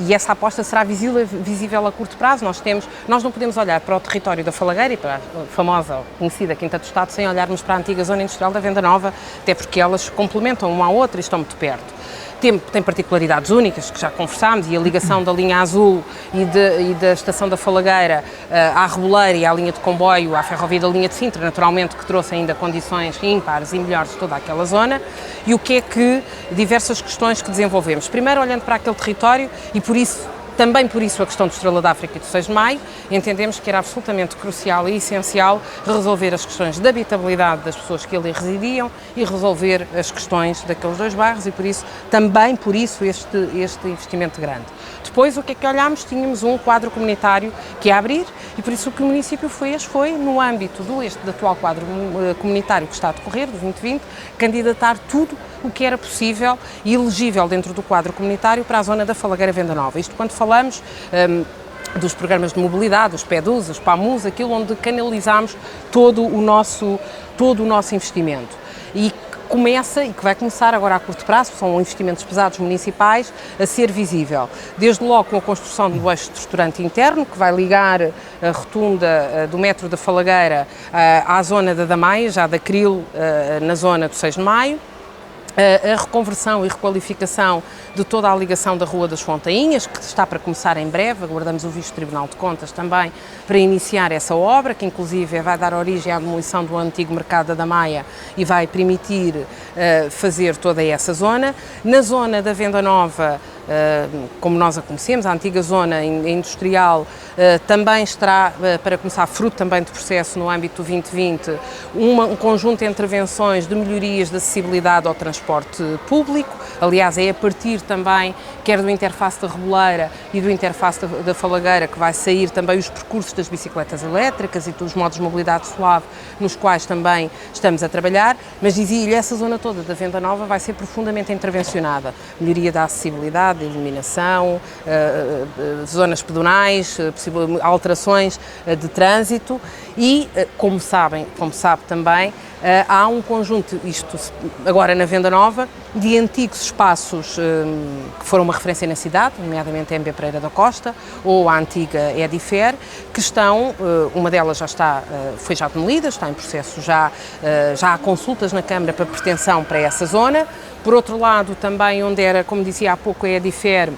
E essa aposta será visível a curto prazo. Nós não podemos olhar para o território da Falagueira e para a famosa, conhecida Quinta do Estado sem olharmos para a antiga zona industrial da Venda Nova, até porque elas complementam uma à outra e estão muito perto. Tem particularidades únicas, que já conversámos, e a ligação da linha azul e da estação da Falagueira à Reboleira e à linha de comboio, à ferrovia da linha de Sintra, naturalmente que trouxe ainda condições ímpares e melhores de toda aquela zona. E o que é que diversas questões que desenvolvemos? Primeiro, olhando para aquele território e também por isso a questão do Estrela da África e do 6 de Maio, entendemos que era absolutamente crucial e essencial resolver as questões da habitabilidade das pessoas que ali residiam e resolver as questões daqueles dois bairros e também por isso este investimento grande. Depois, o que é que olhámos? Tínhamos um quadro comunitário que ia abrir e por isso o que o município fez foi, no âmbito do atual quadro comunitário que está a decorrer, do 2020, candidatar tudo o que era possível e elegível dentro do quadro comunitário para a zona da Falagueira Venda Nova. Isto quando falamos dos programas de mobilidade, os PEDUs, os PAMUs, aquilo onde canalizámos todo o nosso investimento. E que vai começar agora a curto prazo, são investimentos pesados municipais, a ser visível. Desde logo com a construção do eixo estruturante interno, que vai ligar a rotunda do metro da Falagueira à zona da Damaia, já da Cril, na zona do 6 de Maio. a reconversão e requalificação de toda a ligação da Rua das Fontainhas, que está para começar em breve, aguardamos o visto do Tribunal de Contas também para iniciar essa obra, que inclusive vai dar origem à demolição do antigo Mercado da Maia e vai permitir fazer toda essa zona. Na zona da Venda Nova, como nós a conhecemos, a antiga zona industrial, também estará, para começar, fruto também de processo no âmbito do 2020, um conjunto de intervenções de melhorias de acessibilidade ao transporte público. Aliás, é a partir também, quer do interface da Reboleira e do interface da Falagueira, que vai sair também os percursos das bicicletas elétricas e dos modos de mobilidade suave, nos quais também estamos a trabalhar, mas dizia-lhe, essa zona toda da Venda Nova vai ser profundamente intervencionada. Melhoria da acessibilidade, iluminação, zonas pedonais, alterações de trânsito e, como sabe também, há um conjunto, isto agora na Venda Nova, de antigos espaços que foram uma referência na cidade, nomeadamente a MB Pereira da Costa ou a antiga Edifer, que estão, uma delas foi já demolida, está em processo, já há consultas na Câmara para pretensão para essa zona. Por outro lado, também onde era, como dizia há pouco, a Edifer,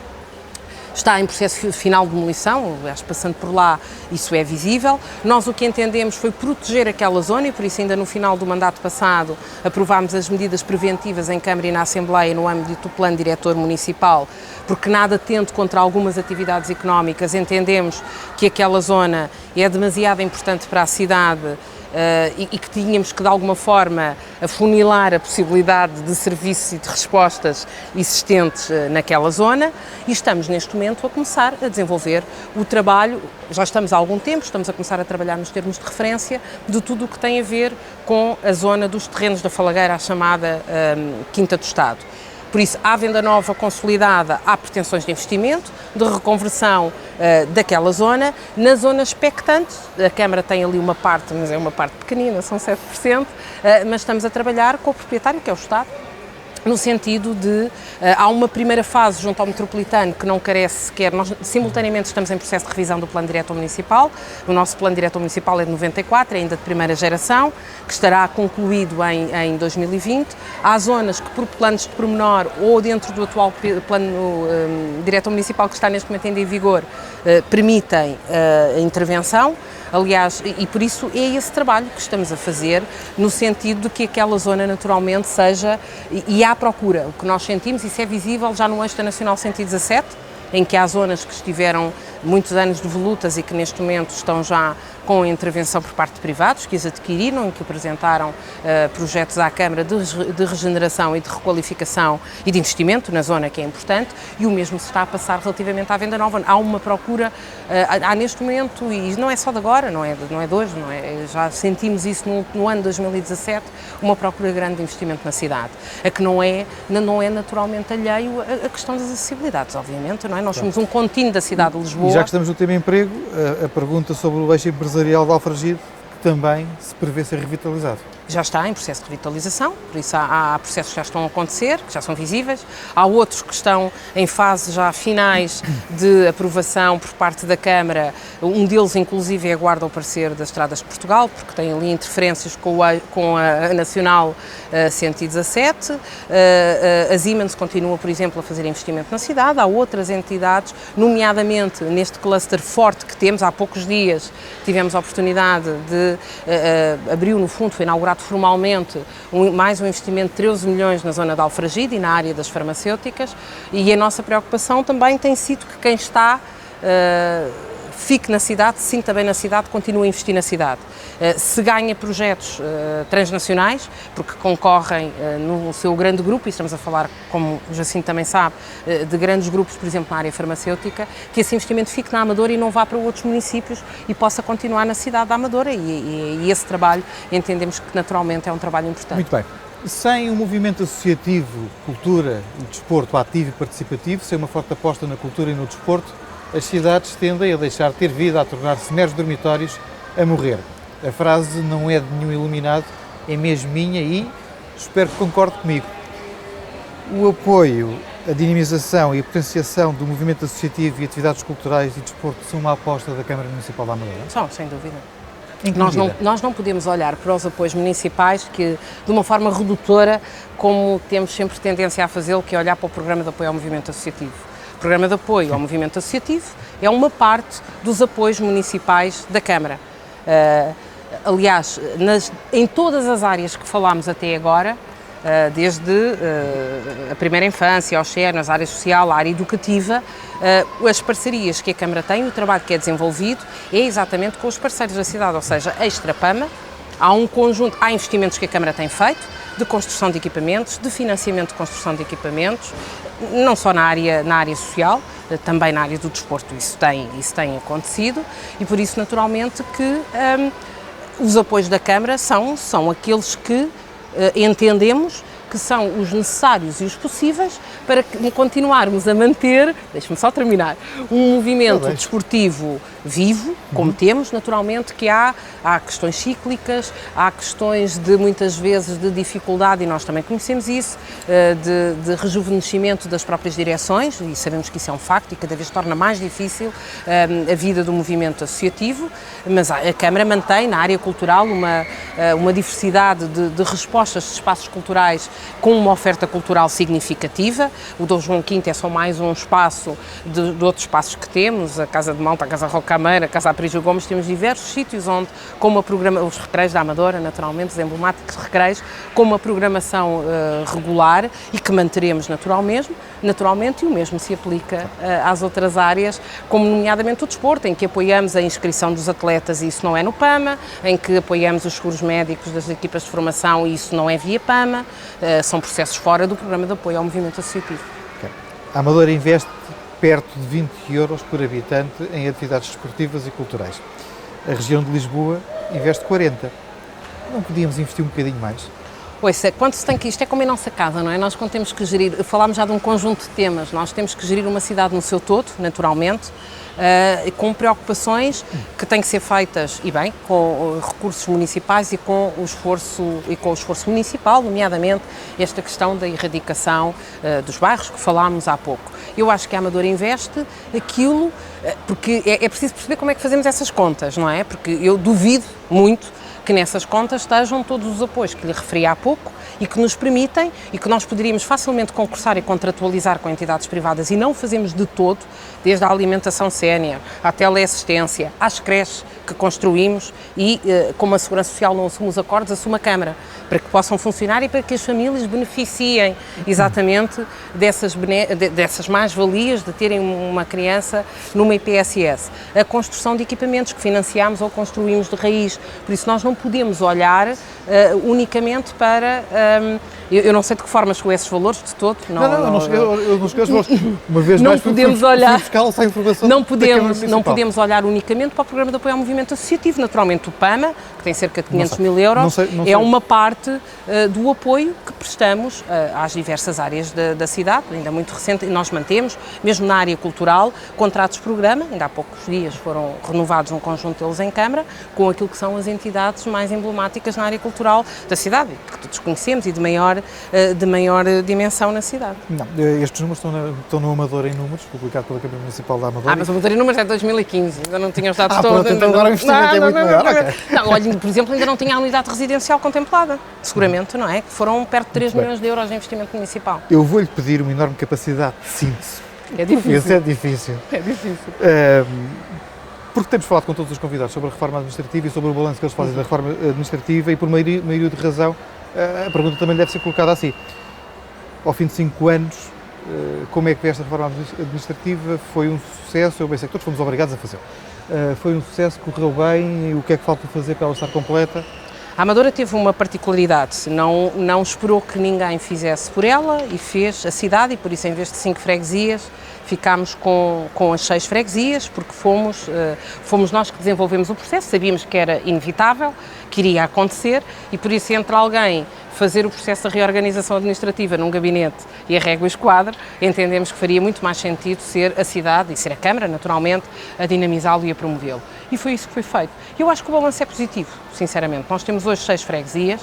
está em processo final de demolição, aliás, passando por lá, isso é visível. Nós o que entendemos foi proteger aquela zona e por isso ainda no final do mandato passado aprovámos as medidas preventivas em Câmara e na Assembleia no âmbito do Plano Diretor Municipal, porque nada tendo contra algumas atividades económicas, entendemos que aquela zona é demasiado importante para a cidade e que tínhamos que de alguma forma afunilar a possibilidade de serviços e de respostas existentes naquela zona e estamos neste momento a começar a desenvolver o trabalho, já estamos há algum tempo, estamos a começar a trabalhar nos termos de referência de tudo o que tem a ver com a zona dos terrenos da Falagueira, a chamada Quinta do Estado. Por isso, há Venda Nova consolidada, há pretensões de investimento, de reconversão daquela zona. Na zona expectante, a Câmara tem ali uma parte, mas é uma parte pequenina, são 7%, mas estamos a trabalhar com o proprietário, que é o Estado, no sentido de, há uma primeira fase junto ao Metropolitano que não carece sequer, nós simultaneamente estamos em processo de revisão do Plano Diretor Municipal, o nosso Plano Diretor Municipal é de 94, é ainda de primeira geração, que estará concluído em 2020, há zonas que por planos de pormenor ou dentro do atual Plano Diretor Municipal que está neste momento ainda em vigor, permitem a intervenção. Aliás, e por isso é esse trabalho que estamos a fazer, no sentido de que aquela zona naturalmente seja, e há procura, o que nós sentimos, isso é visível já no Eixo Nacional 117, em que há zonas que estiveram muitos anos devolutas e que neste momento estão já com intervenção por parte de privados, que as adquiriram e que apresentaram projetos à Câmara de regeneração e de requalificação e de investimento na zona, que é importante, e o mesmo se está a passar relativamente à Venda Nova. Há uma procura, há neste momento, e não é só de agora, não é de hoje, já sentimos isso no ano 2017, uma procura grande de investimento na cidade, a que não é naturalmente alheio a questão das acessibilidades, obviamente, não é? Nós somos um contínuo da cidade de Lisboa. E já que estamos no tema emprego, a pergunta sobre o eixo empresarial de Alfragide, que também se prevê ser revitalizado. Já está em processo de revitalização, por isso há processos que já estão a acontecer, que já são visíveis, há outros que estão em fase já finais de aprovação por parte da Câmara, um deles inclusive aguarda o parecer das Estradas de Portugal, porque tem ali interferências com a Nacional 117, a Siemens continua, por exemplo, a fazer investimento na cidade, há outras entidades, nomeadamente neste cluster forte que temos, há poucos dias tivemos a oportunidade de, abriu no fundo, foi inaugurado formalmente mais um investimento de 13 milhões na zona de Alfragide e na área das farmacêuticas, e a nossa preocupação também tem sido que quem está fique na cidade, se sinta bem na cidade, continue a investir na cidade. Se ganha projetos transnacionais, porque concorrem no seu grande grupo, e estamos a falar, como o Jacinto também sabe, de grandes grupos, por exemplo, na área farmacêutica, que esse investimento fique na Amadora e não vá para outros municípios e possa continuar na cidade da Amadora, e esse trabalho entendemos que naturalmente é um trabalho importante. Muito bem. Sem um movimento associativo, cultura e desporto ativo e participativo, sem uma forte aposta na cultura e no desporto, as cidades tendem a deixar de ter vida, a tornar-se meros dormitórios, a morrer. A frase não é de nenhum iluminado, é mesmo minha e espero que concorde comigo. O apoio, a dinamização e a potenciação do movimento associativo e atividades culturais e desporto são uma aposta da Câmara Municipal da Amadora? São, sem dúvida. Em que medida? Nós não podemos olhar para os apoios municipais de uma forma redutora, como temos sempre tendência a fazê-lo, que é olhar para o Programa de Apoio ao Movimento Associativo. O Programa de Apoio ao Movimento Associativo é uma parte dos apoios municipais da Câmara. Aliás, em todas as áreas que falámos até agora, desde a primeira infância, ao SHER, na área social, a área educativa, as parcerias que a Câmara tem, o trabalho que é desenvolvido, é exatamente com os parceiros da cidade, ou seja, extra-PAMA. Há investimentos que a Câmara tem feito, de construção de equipamentos, de financiamento de construção de equipamentos, não só na área social, também na área do desporto, isso tem acontecido, e por isso, naturalmente, que os apoios da Câmara são aqueles que entendemos que são os necessários e os possíveis para continuarmos a manter, deixe-me só terminar, um movimento desportivo vivo, como temos, naturalmente, que há questões cíclicas, há questões de, muitas vezes, de dificuldade, e nós também conhecemos isso, de rejuvenescimento das próprias direções, e sabemos que isso é um facto e cada vez torna mais difícil a vida do movimento associativo, mas a Câmara mantém, na área cultural, uma diversidade de respostas de espaços culturais com uma oferta cultural significativa. O Dom João V é só mais um espaço de outros espaços que temos, a Casa de Malta, a Casa Rocameira, a Casa Aprígio Gomes, temos diversos sítios onde, os recreios da Amadora, naturalmente, os emblemáticos recreios, com uma programação regular e que manteremos naturalmente, e o mesmo se aplica às outras áreas, como nomeadamente o desporto, em que apoiamos a inscrição dos atletas e isso não é no PAMA, em que apoiamos os seguros médicos das equipas de formação e isso não é via PAMA, são processos fora do Programa de Apoio ao Movimento Associativo. Okay. A Amadora investe perto de 20 euros por habitante em atividades desportivas e culturais. A região de Lisboa investe 40. Não podíamos investir um bocadinho mais? Ouça, quando se tem que, isto é como a nossa casa, não é? Nós quando temos que gerir, falámos já de um conjunto de temas, nós temos que gerir uma cidade no seu todo, naturalmente, com preocupações que têm que ser feitas, e bem, com recursos municipais e com o esforço municipal, nomeadamente esta questão da erradicação dos bairros que falámos há pouco. Eu acho que a Amadora investe aquilo, porque é preciso perceber como é que fazemos essas contas, não é? Porque eu duvido muito que nessas contas estejam todos os apoios que lhe referi há pouco e que nos permitem e que nós poderíamos facilmente concursar e contratualizar com entidades privadas e não fazemos de todo, desde a alimentação sénior, à teleassistência, às creches que construímos e, como a Segurança Social não assume os acordos, assume a Câmara, para que possam funcionar e para que as famílias beneficiem exatamente dessas mais-valias de terem uma criança numa IPSS. A construção de equipamentos que financiamos ou construímos de raiz, por isso nós não podemos olhar unicamente para... eu não sei de que forma chegou a esses valores de todo. Eu não cheguei, uma vez não mais podemos olhar, buscar informação não podemos olhar unicamente para o Programa de Apoio ao Movimento Associativo. Naturalmente o PAMA, que tem cerca de 500 mil euros, é uma parte do apoio que prestamos às diversas áreas da cidade, ainda muito recente, e nós mantemos, mesmo na área cultural, contratos-programa, ainda há poucos dias foram renovados um conjunto deles em Câmara, com aquilo que são as entidades mais emblemáticas na área cultural da cidade, que todos conhecemos e de maior dimensão na cidade. Não, estes números estão no Amador em números, publicado pela Câmara Municipal da Amadora. Mas o Amador em números é de 2015, ainda não tinha os dados todos. Pronto, então agora o investimento é muito maior. Não, olha, por exemplo, ainda não tinha a unidade residencial contemplada, seguramente, não é? Que foram perto de 3 milhões de euros de investimento municipal. Eu vou-lhe pedir uma enorme capacidade de síntese. É difícil. Isso é difícil. É difícil. Porque temos falado com todos os convidados sobre a reforma administrativa e sobre o balanço que eles fazem da reforma administrativa e por maioria de razão a pergunta também deve ser colocada assim. Ao fim de 5 anos, como é que esta reforma administrativa foi um sucesso? Eu bem sei que todos fomos obrigados a fazê-lo. Foi um sucesso, correu bem, o que é que falta fazer para ela estar completa? A Amadora teve uma particularidade, não esperou que ninguém fizesse por ela e fez a cidade, e por isso em vez de 5 freguesias ficámos com as 6 freguesias, porque fomos nós que desenvolvemos o processo, sabíamos que era inevitável, que iria acontecer, e por isso entre alguém fazer o processo de reorganização administrativa num gabinete e a régua e esquadro, entendemos que faria muito mais sentido ser a cidade e ser a Câmara, naturalmente, a dinamizá-lo e a promovê-lo. E foi isso que foi feito. Eu acho que o balanço é positivo, sinceramente. Nós temos hoje 6 freguesias,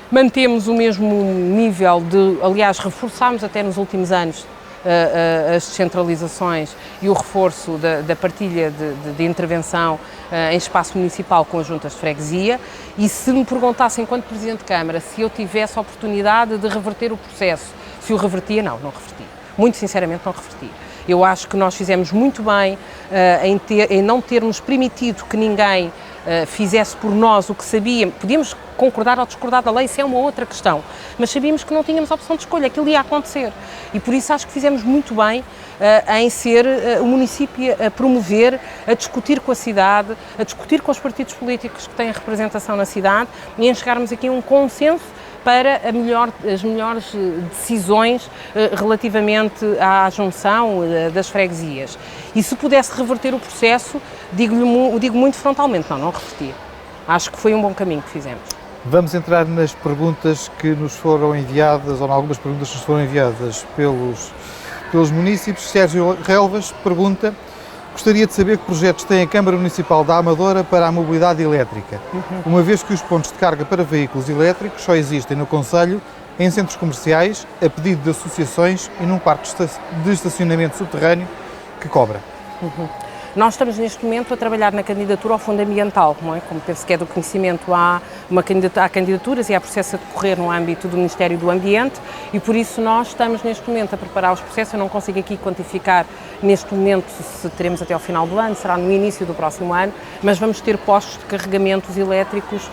mantemos o mesmo nível aliás, reforçámos até nos últimos anos as descentralizações e o reforço da partilha de intervenção em espaço municipal com as juntas de freguesia, e se me perguntasse, enquanto Presidente de Câmara, se eu tivesse a oportunidade de reverter o processo, se o revertia, não revertia. Muito sinceramente, não revertia. Eu acho que nós fizemos muito bem em não termos permitido que ninguém fizesse por nós o que sabíamos. Podíamos concordar ou discordar da lei, isso é uma outra questão, mas sabíamos que não tínhamos opção de escolha, aquilo ia acontecer. E por isso acho que fizemos muito bem em ser o município a promover, a discutir com a cidade, a discutir com os partidos políticos que têm representação na cidade e em chegarmos aqui a um consenso para as melhores decisões relativamente à junção das freguesias. E se pudesse reverter o processo, digo muito frontalmente, não revertia. Acho que foi um bom caminho que fizemos. Vamos entrar nas perguntas que nos foram enviadas, ou em algumas perguntas que nos foram enviadas pelos municípios. Sérgio Relvas pergunta: gostaria de saber que projetos tem a Câmara Municipal da Amadora para a mobilidade elétrica, uma vez que os pontos de carga para veículos elétricos só existem no concelho, em centros comerciais, a pedido de associações e num parque de estacionamento subterrâneo que cobra. Nós estamos neste momento a trabalhar na candidatura ao Fundo Ambiental, não é? Como penso que é do conhecimento, há candidaturas e há processo a decorrer no âmbito do Ministério do Ambiente e por isso nós estamos neste momento a preparar os processos. Eu não consigo aqui quantificar neste momento se teremos até ao final do ano, será no início do próximo ano, mas vamos ter postos de carregamentos elétricos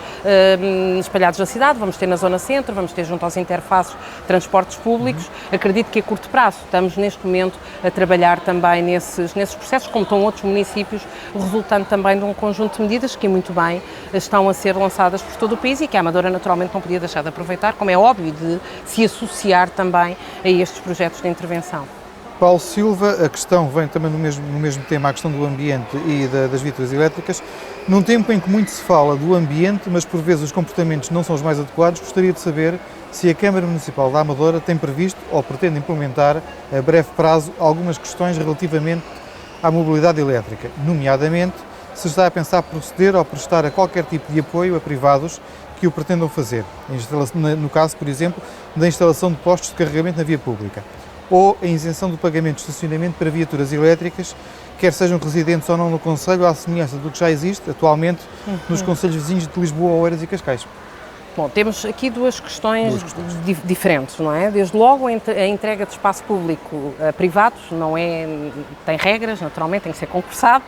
espalhados na cidade, vamos ter na zona centro, vamos ter junto aos interfaces transportes públicos. Acredito que a curto prazo estamos neste momento a trabalhar também nesses processos, como estão outros municípios, resultando também de um conjunto de medidas que muito bem estão a ser lançadas por todo o país e que a Amadora naturalmente não podia deixar de aproveitar, como é óbvio, de se associar também a estes projetos de intervenção. Paulo Silva, a questão vem também no mesmo tema, a questão do ambiente e das viaturas elétricas. Num tempo em que muito se fala do ambiente, mas por vezes os comportamentos não são os mais adequados, gostaria de saber se a Câmara Municipal da Amadora tem previsto ou pretende implementar a breve prazo algumas questões relativamente à mobilidade elétrica, nomeadamente se está a pensar proceder ou prestar a qualquer tipo de apoio a privados que o pretendam fazer, no caso, por exemplo, da instalação de postos de carregamento na via pública, ou a isenção do pagamento de estacionamento para viaturas elétricas, quer sejam residentes ou não no concelho, à semelhança do que já existe atualmente nos concelhos vizinhos de Lisboa, Oeiras e Cascais. Bom, temos aqui duas questões diferentes, não é? Desde logo a entrega de espaço público a privados tem regras, naturalmente, tem que ser concursado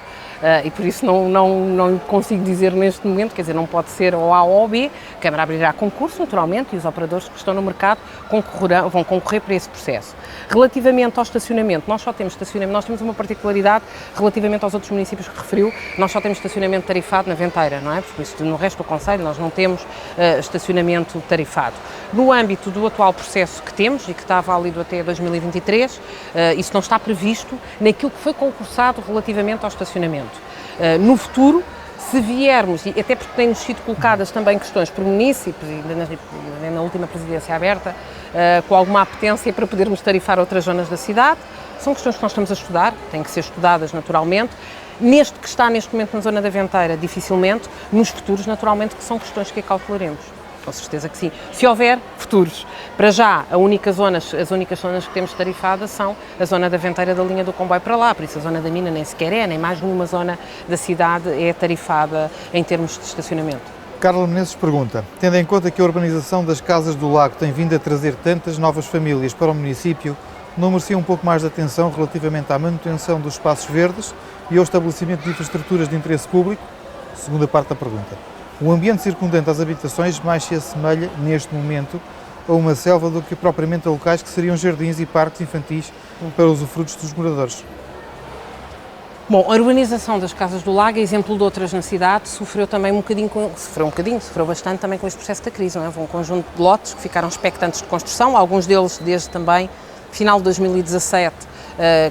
e por isso não consigo dizer neste momento, quer dizer, não pode ser ou A ou B. A Câmara abrirá concurso, naturalmente, e os operadores que estão no mercado vão concorrer para esse processo. Relativamente ao estacionamento, nós só temos estacionamento, nós temos uma particularidade relativamente aos outros municípios que referiu, nós só temos estacionamento tarifado na Venteira, não é? Por isso, no resto do concelho nós não temos estacionamento tarifado. No âmbito do atual processo que temos e que está válido até 2023, isso não está previsto naquilo que foi concursado relativamente ao estacionamento. No futuro, se viermos, e até porque têm-nos sido colocadas também questões por municípios, e na última presidência aberta, com alguma apetência para podermos tarifar outras zonas da cidade, são questões que nós estamos a estudar, têm que ser estudadas naturalmente. Neste que está neste momento na zona da Venteira, dificilmente, nos futuros, naturalmente, que são questões que calcularemos. Com certeza que sim. Se houver futuros. Para já, as únicas zonas que temos tarifadas são a zona da Venteira da linha do comboio para lá, por isso a zona da mina nem sequer nem mais nenhuma zona da cidade é tarifada em termos de estacionamento. Carla Menezes pergunta: tendo em conta que a urbanização das Casas do Lago tem vindo a trazer tantas novas famílias para o município, não merecia um pouco mais de atenção relativamente à manutenção dos espaços verdes e ao estabelecimento de infraestruturas de interesse público? Segunda parte da pergunta. O ambiente circundante às habitações mais se assemelha, neste momento, a uma selva do que propriamente a locais que seriam jardins e parques infantis para usufrutos dos moradores. Bom, a urbanização das Casas do Lago, exemplo de outras na cidade, sofreu bastante também com este processo da crise, não é? Houve um conjunto de lotes que ficaram expectantes de construção, alguns deles desde também final de 2017,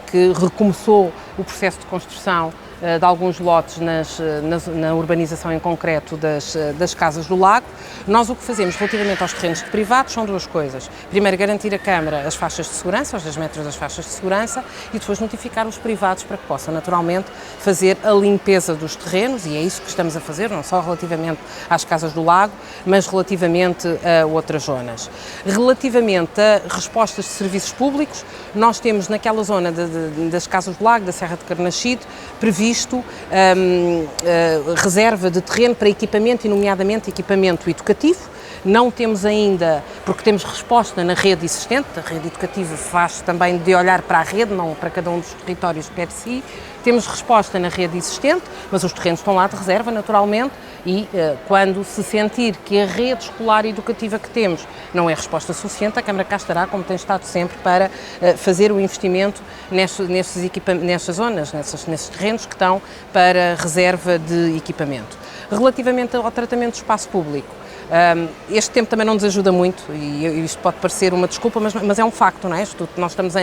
que recomeçou o processo de construção de alguns lotes na urbanização em concreto das Casas do Lago. Nós o que fazemos relativamente aos terrenos de privados são duas coisas. Primeiro, garantir a Câmara as faixas de segurança, os 10 metros das faixas de segurança, e depois notificar os privados para que possam naturalmente fazer a limpeza dos terrenos, e é isso que estamos a fazer, não só relativamente às Casas do Lago, mas relativamente a outras zonas. Relativamente a respostas de serviços públicos, nós temos naquela zona das Casas do Lago, da Serra de Carnaxide, previsto reserva de terreno para equipamento, e nomeadamente equipamento educativo. Não temos ainda, porque temos resposta na rede existente, a rede educativa faz também de olhar para a rede, não para cada um dos territórios per si. Temos resposta na rede existente, mas os terrenos estão lá de reserva, naturalmente, e quando se sentir que a rede escolar e educativa que temos não é resposta suficiente, a Câmara cá estará, como tem estado sempre, para fazer o investimento nestas zonas, nesses terrenos que estão para reserva de equipamento. Relativamente ao tratamento do espaço público, este tempo também não nos ajuda muito, e isto pode parecer uma desculpa, mas é um facto, não é? Nós estamos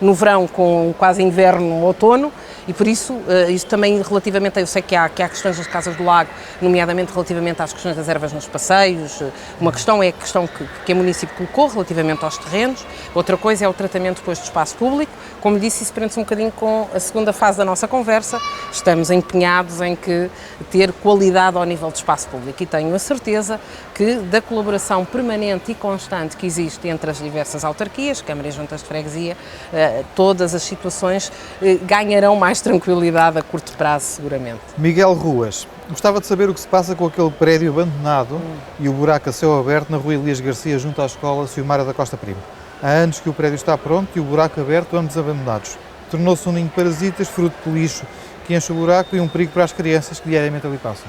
no verão com quase inverno, outono, e por isso também relativamente, eu sei que há questões das Casas do Lago, nomeadamente relativamente às questões das ervas nos passeios. Uma questão é a questão que a município colocou relativamente aos terrenos, outra coisa é o tratamento depois do espaço público. Como disse, isso prende-se um bocadinho com a segunda fase da nossa conversa. Estamos empenhados em ter qualidade ao nível do espaço público, e tenho a certeza que da colaboração permanente e constante que existe entre as diversas autarquias, Câmara e Juntas de Freguesia, todas as situações ganharão mais tranquilidade a curto prazo, seguramente. Miguel Ruas, gostava de saber o que se passa com aquele prédio abandonado e o buraco a céu aberto na Rua Elias Garcia, junto à Escola Silmara da Costa Primo. Há anos que o prédio está pronto e o buraco aberto, ambos abandonados. Tornou-se um ninho de parasitas, fruto de lixo que enche o buraco e um perigo para as crianças que diariamente ali passam.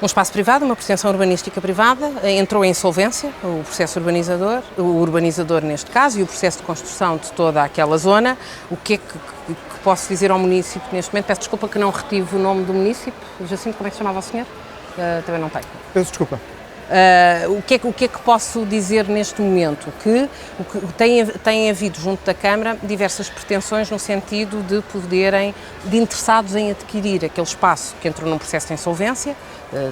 Um espaço privado, uma pretensão urbanística privada, entrou em insolvência o urbanizador neste caso, e o processo de construção de toda aquela zona. O que é que posso dizer ao município neste momento? Peço desculpa que não retive o nome do município. Jacinto, como é que se chamava o senhor? Também não tenho. Peço desculpa. O que é que posso dizer neste momento? Que tem havido junto da Câmara diversas pretensões no sentido de interessados em adquirir aquele espaço que entrou num processo de insolvência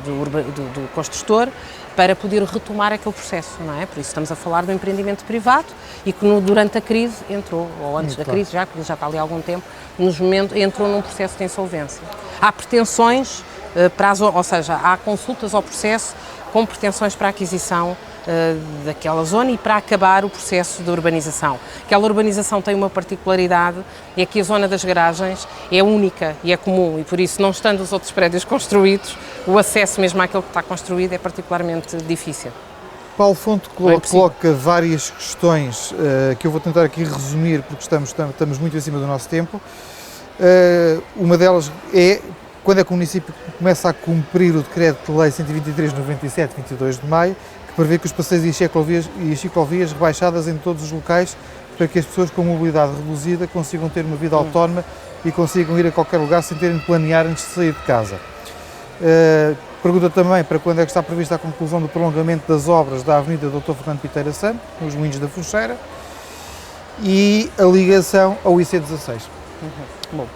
do construtor, para poder retomar aquele processo, não é? Por isso estamos a falar do empreendimento privado, e que durante a crise entrou, ou antes da crise já, porque já está ali há algum tempo, entrou num processo de insolvência. Há pretensões, ou seja, há consultas ao processo com pretensões para a aquisição daquela zona e para acabar o processo de urbanização. Aquela urbanização tem uma particularidade, é que a zona das garagens é única e é comum, e por isso, não estando os outros prédios construídos, o acesso mesmo àquele que está construído é particularmente difícil. Paulo Fonte coloca várias questões que eu vou tentar aqui resumir, porque estamos muito acima do nosso tempo. Uma delas é: quando é que o município começa a cumprir o Decreto-Lei 123/97, 22 de maio, que prevê que os passeios e ciclovias rebaixadas em todos os locais, para que as pessoas com mobilidade reduzida consigam ter uma vida autónoma e consigam ir a qualquer lugar sem terem de planear antes de sair de casa. Pergunta também para quando é que está prevista a conclusão do prolongamento das obras da Avenida Dr. Fernando Piteira Santo, nos Moinhos da Focheira, e a ligação ao IC16. Bom,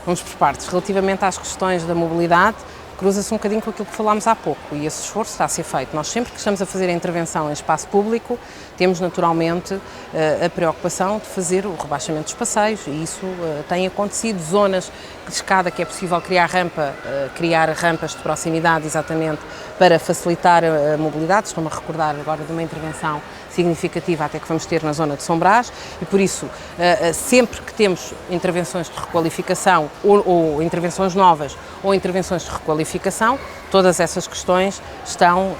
vamos por partes. Relativamente às questões da mobilidade, cruza-se um bocadinho com aquilo que falámos há pouco, e esse esforço está a ser feito. Nós, sempre que estamos a fazer a intervenção em espaço público, temos naturalmente a preocupação de fazer o rebaixamento dos passeios, e isso tem acontecido. Zonas de escada que é possível criar rampas de proximidade, exatamente para facilitar a mobilidade. Estou-me a recordar agora de uma intervenção significativa até que vamos ter na zona de São Brás, e por isso, sempre que temos intervenções de requalificação ou intervenções novas ou intervenções de requalificação, todas essas questões estão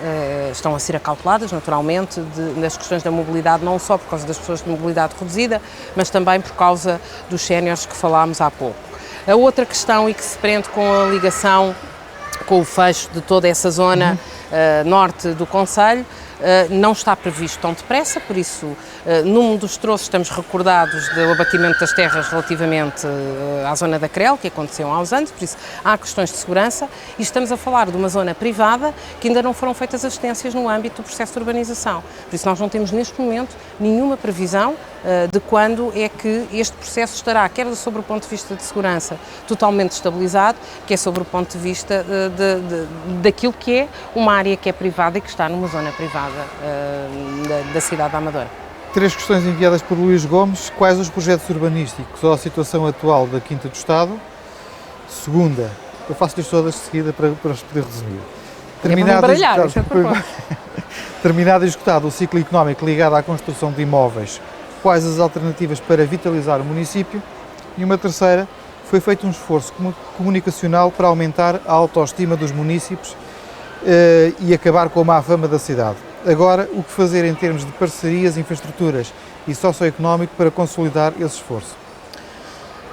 a ser acauteladas, naturalmente, das questões da mobilidade, não só por causa das pessoas de mobilidade reduzida, mas também por causa dos séniores que falámos há pouco. A outra questão, e que se prende com a ligação, com o fecho de toda essa zona norte do concelho, não está previsto tão depressa, por isso, num dos troços estamos recordados do abatimento das terras relativamente à zona da CREL, que aconteceu há uns anos, por isso há questões de segurança, e estamos a falar de uma zona privada que ainda não foram feitas as extensões no âmbito do processo de urbanização. Por isso nós não temos neste momento nenhuma previsão de quando é que este processo estará, quer sobre o ponto de vista de segurança, totalmente estabilizado, quer sobre o ponto de vista daquilo que é uma área que é privada e que está numa zona privada da cidade da Amadora. 3 questões enviadas por Luís Gomes. Quais os projetos urbanísticos ou a situação atual da Quinta do Estado? Segunda, eu faço-lhes todas de seguida para os poder resumir. Terminado e esgotado o ciclo económico ligado à construção de imóveis, quais as alternativas para vitalizar o município? E uma terceira, foi feito um esforço comunicacional para aumentar a autoestima dos munícipes e acabar com a má fama da cidade. Agora, o que fazer em termos de parcerias, infraestruturas e socioeconómico para consolidar esse esforço?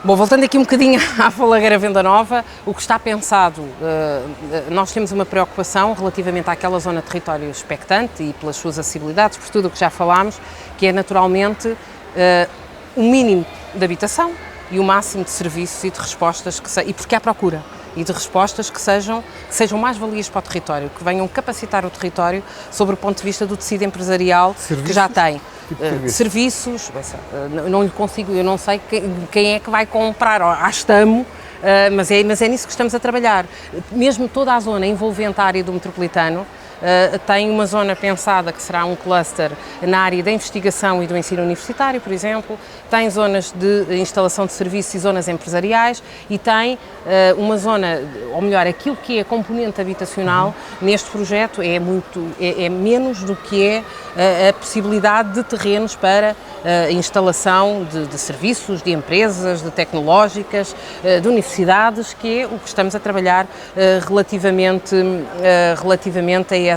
Bom, voltando aqui um bocadinho à Falagueira Venda Nova, o que está pensado, nós temos uma preocupação relativamente àquela zona de território expectante e pelas suas acessibilidades, por tudo o que já falámos, que é naturalmente o mínimo de habitação e o máximo de serviços e de respostas, e porque há procura, e de respostas que sejam mais-valias para o território, que venham capacitar o território sobre o ponto de vista do tecido empresarial que já tem. Serviços, não lhe consigo, eu não sei quem é que vai comprar, estamos, mas é nisso que estamos a trabalhar. Mesmo toda a zona envolvente a área do metropolitano, tem uma zona pensada que será um cluster na área da investigação e do ensino universitário, por exemplo, tem zonas de instalação de serviços e zonas empresariais e tem uma zona, ou melhor, aquilo que é a componente habitacional neste projeto é menos do que é a possibilidade de terrenos para a instalação de serviços, de empresas, de tecnológicas, de universidades, que é o que estamos a trabalhar relativamente a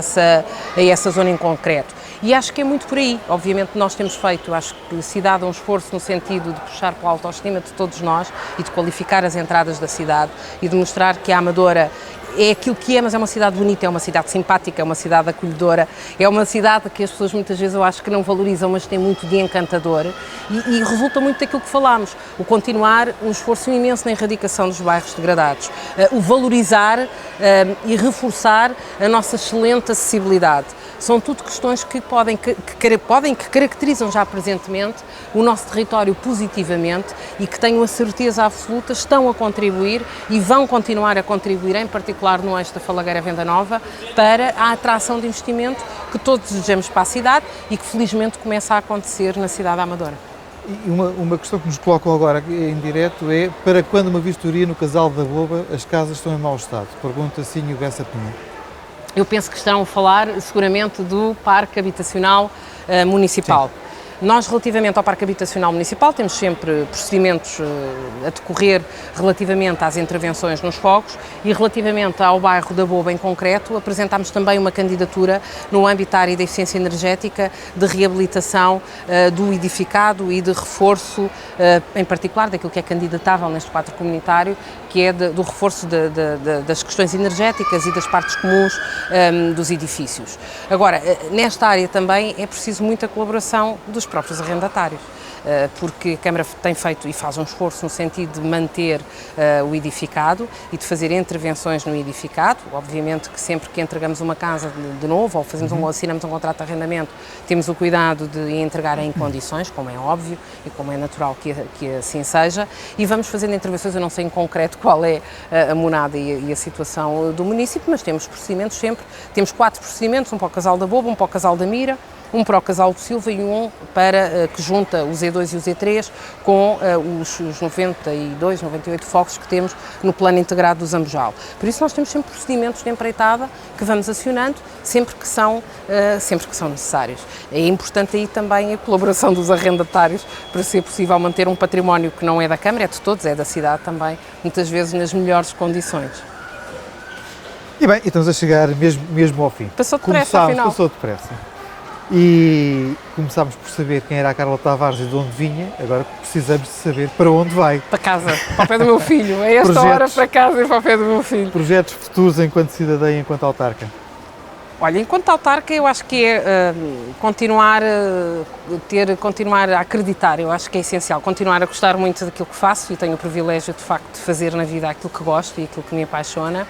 essa zona em concreto. E acho que é muito por aí. Obviamente nós temos feito, acho que se dá um esforço no sentido de puxar pela autoestima de todos nós e de qualificar as entradas da cidade e de mostrar que a Amadora é aquilo que é, mas é uma cidade bonita, é uma cidade simpática, é uma cidade acolhedora, é uma cidade que as pessoas muitas vezes eu acho que não valorizam, mas tem muito de encantador e resulta muito daquilo que falámos, o continuar um esforço imenso na erradicação dos bairros degradados, o valorizar e reforçar a nossa excelente acessibilidade. São tudo questões que caracterizam já presentemente o nosso território positivamente e que tenho a certeza absoluta estão a contribuir e vão continuar a contribuir, em particular no eixo da Falagueira Venda Nova, para a atração de investimento que todos desejamos para a cidade e que felizmente começa a acontecer na cidade da Amadora. E uma questão que nos colocam agora em direto é: para quando uma vistoria no Casal da Boba as casas estão em mau estado? Pergunta Sinho Bessa Pinho. Eu penso que estão a falar seguramente do Parque Habitacional Municipal. Sim. Nós, relativamente ao Parque Habitacional Municipal, temos sempre procedimentos a decorrer relativamente às intervenções nos fogos e relativamente ao bairro da Boba em concreto, apresentámos também uma candidatura no âmbito da área da eficiência energética, de reabilitação do edificado e de reforço, em particular, daquilo que é candidatável neste quadro comunitário, que é do reforço das questões energéticas e das partes comuns dos edifícios. Agora, nesta área também é preciso muita colaboração dos próprios arrendatários, porque a Câmara tem feito e faz um esforço no sentido de manter o edificado e de fazer intervenções no edificado. Obviamente que sempre que entregamos uma casa de novo ou assinamos um contrato de arrendamento, temos o cuidado de entregar em condições, como é óbvio e como é natural que assim seja, e vamos fazendo intervenções. Eu não sei em concreto qual é a monada e a situação do município, mas temos procedimentos sempre, temos 4 procedimentos, um para o Casal da Boba, um para o Casal da Mira, um para o Casal do Silva e um para que junta o Z2 e o Z3 com os 92, 98 focos que temos no plano integrado do Zambojal. Por isso nós temos sempre procedimentos de empreitada que vamos acionando sempre que são necessários. É importante aí também a colaboração dos arrendatários para ser possível manter um património que não é da Câmara, é de todos, é da cidade também, muitas vezes nas melhores condições. E bem, estamos a chegar mesmo ao fim. Passou depressa, afinal. Passou depressa. E começámos por saber quem era a Carla Tavares e de onde vinha, agora precisamos de saber para onde vai. Para casa, para o pé do meu filho. É esta hora para casa e para o pé do meu filho. Projetos futuros enquanto cidadã e enquanto autarca? Olha, enquanto autarca, eu acho que é continuar a acreditar, eu acho que é essencial, continuar a gostar muito daquilo que faço e tenho o privilégio, de facto, de fazer na vida aquilo que gosto e aquilo que me apaixona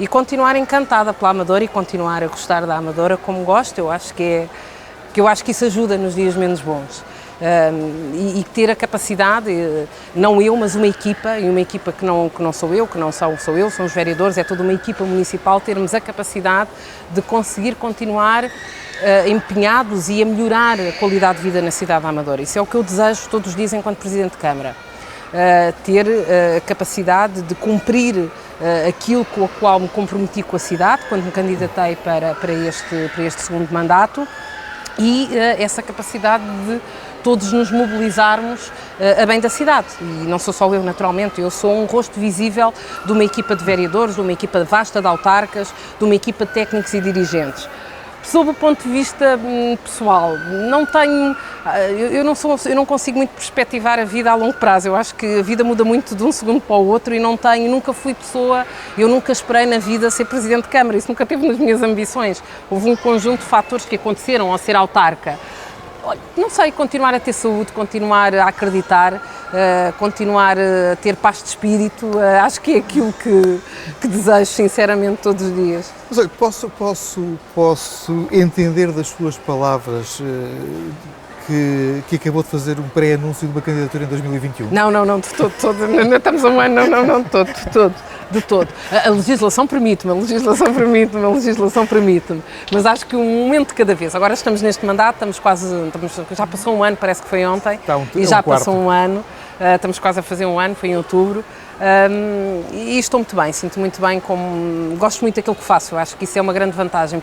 e continuar encantada pela Amadora e continuar a gostar da Amadora como gosto, eu acho que isso ajuda nos dias menos bons. E ter a capacidade, não eu, mas uma equipa, e uma equipa que não sou eu, que não sou eu, são os vereadores, é toda uma equipa municipal, termos a capacidade de conseguir continuar empenhados e a melhorar a qualidade de vida na cidade da Amadora. Isso é o que eu desejo todos os dias enquanto Presidente de Câmara. Ter a capacidade de cumprir aquilo com o qual me comprometi com a cidade, quando me candidatei para este segundo mandato, e essa capacidade de todos nos mobilizarmos a bem da cidade. E não sou só eu, naturalmente, eu sou um rosto visível de uma equipa de vereadores, de uma equipa vasta de autarcas, de uma equipa de técnicos e dirigentes. Sob o ponto de vista pessoal, não tenho, eu não consigo muito perspectivar a vida a longo prazo. Eu acho que a vida muda muito de um segundo para o outro e nunca fui pessoa, eu nunca esperei na vida ser Presidente de Câmara, isso nunca teve nas minhas ambições. Houve um conjunto de fatores que aconteceram ao ser autarca. Não sei, continuar a ter saúde, continuar a acreditar, continuar a ter paz de espírito, acho que é aquilo que desejo sinceramente todos os dias. Mas olha, posso entender das suas palavras que acabou de fazer um pré-anúncio de uma candidatura em 2021? Não, de todo, não estamos a um ano, não, de todo. A legislação permite-me, mas acho que um momento de cada vez. Agora estamos neste mandato, já passou um ano, parece que foi ontem, passou um ano, estamos quase a fazer um ano, foi em outubro. E estou muito bem, sinto muito bem, gosto muito daquilo que faço, eu acho que isso é uma grande vantagem,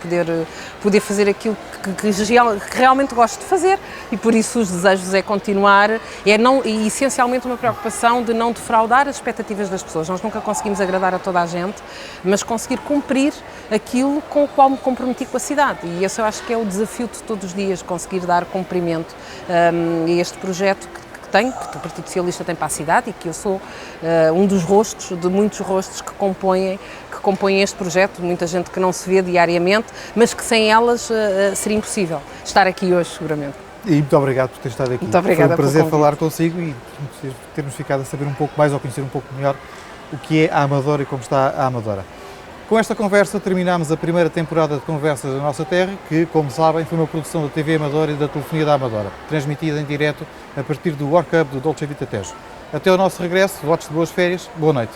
poder fazer aquilo que realmente gosto de fazer e por isso os desejos é continuar, e essencialmente uma preocupação de não defraudar as expectativas das pessoas. Nós nunca conseguimos agradar a toda a gente, mas conseguir cumprir aquilo com o qual me comprometi com a cidade e esse eu acho que é o desafio de todos os dias, conseguir dar cumprimento a este projeto que o Partido Socialista tem para a cidade e que eu sou um dos rostos, de muitos rostos que compõem este projeto, muita gente que não se vê diariamente, mas que sem elas seria impossível estar aqui hoje, seguramente. E muito obrigado por ter estado aqui. Muito obrigada. Foi um prazer falar consigo e termos ficado a saber um pouco mais ou conhecer um pouco melhor o que é a Amadora e como está a Amadora. Com esta conversa terminamos a primeira temporada de Conversas da Nossa Terra, que, como sabem, foi uma produção da TV Amadora e da Telefonia da Amadora, transmitida em direto a partir do World Cup do Dolce Vita Tejo. Até ao nosso regresso, votos de boas férias, boa noite.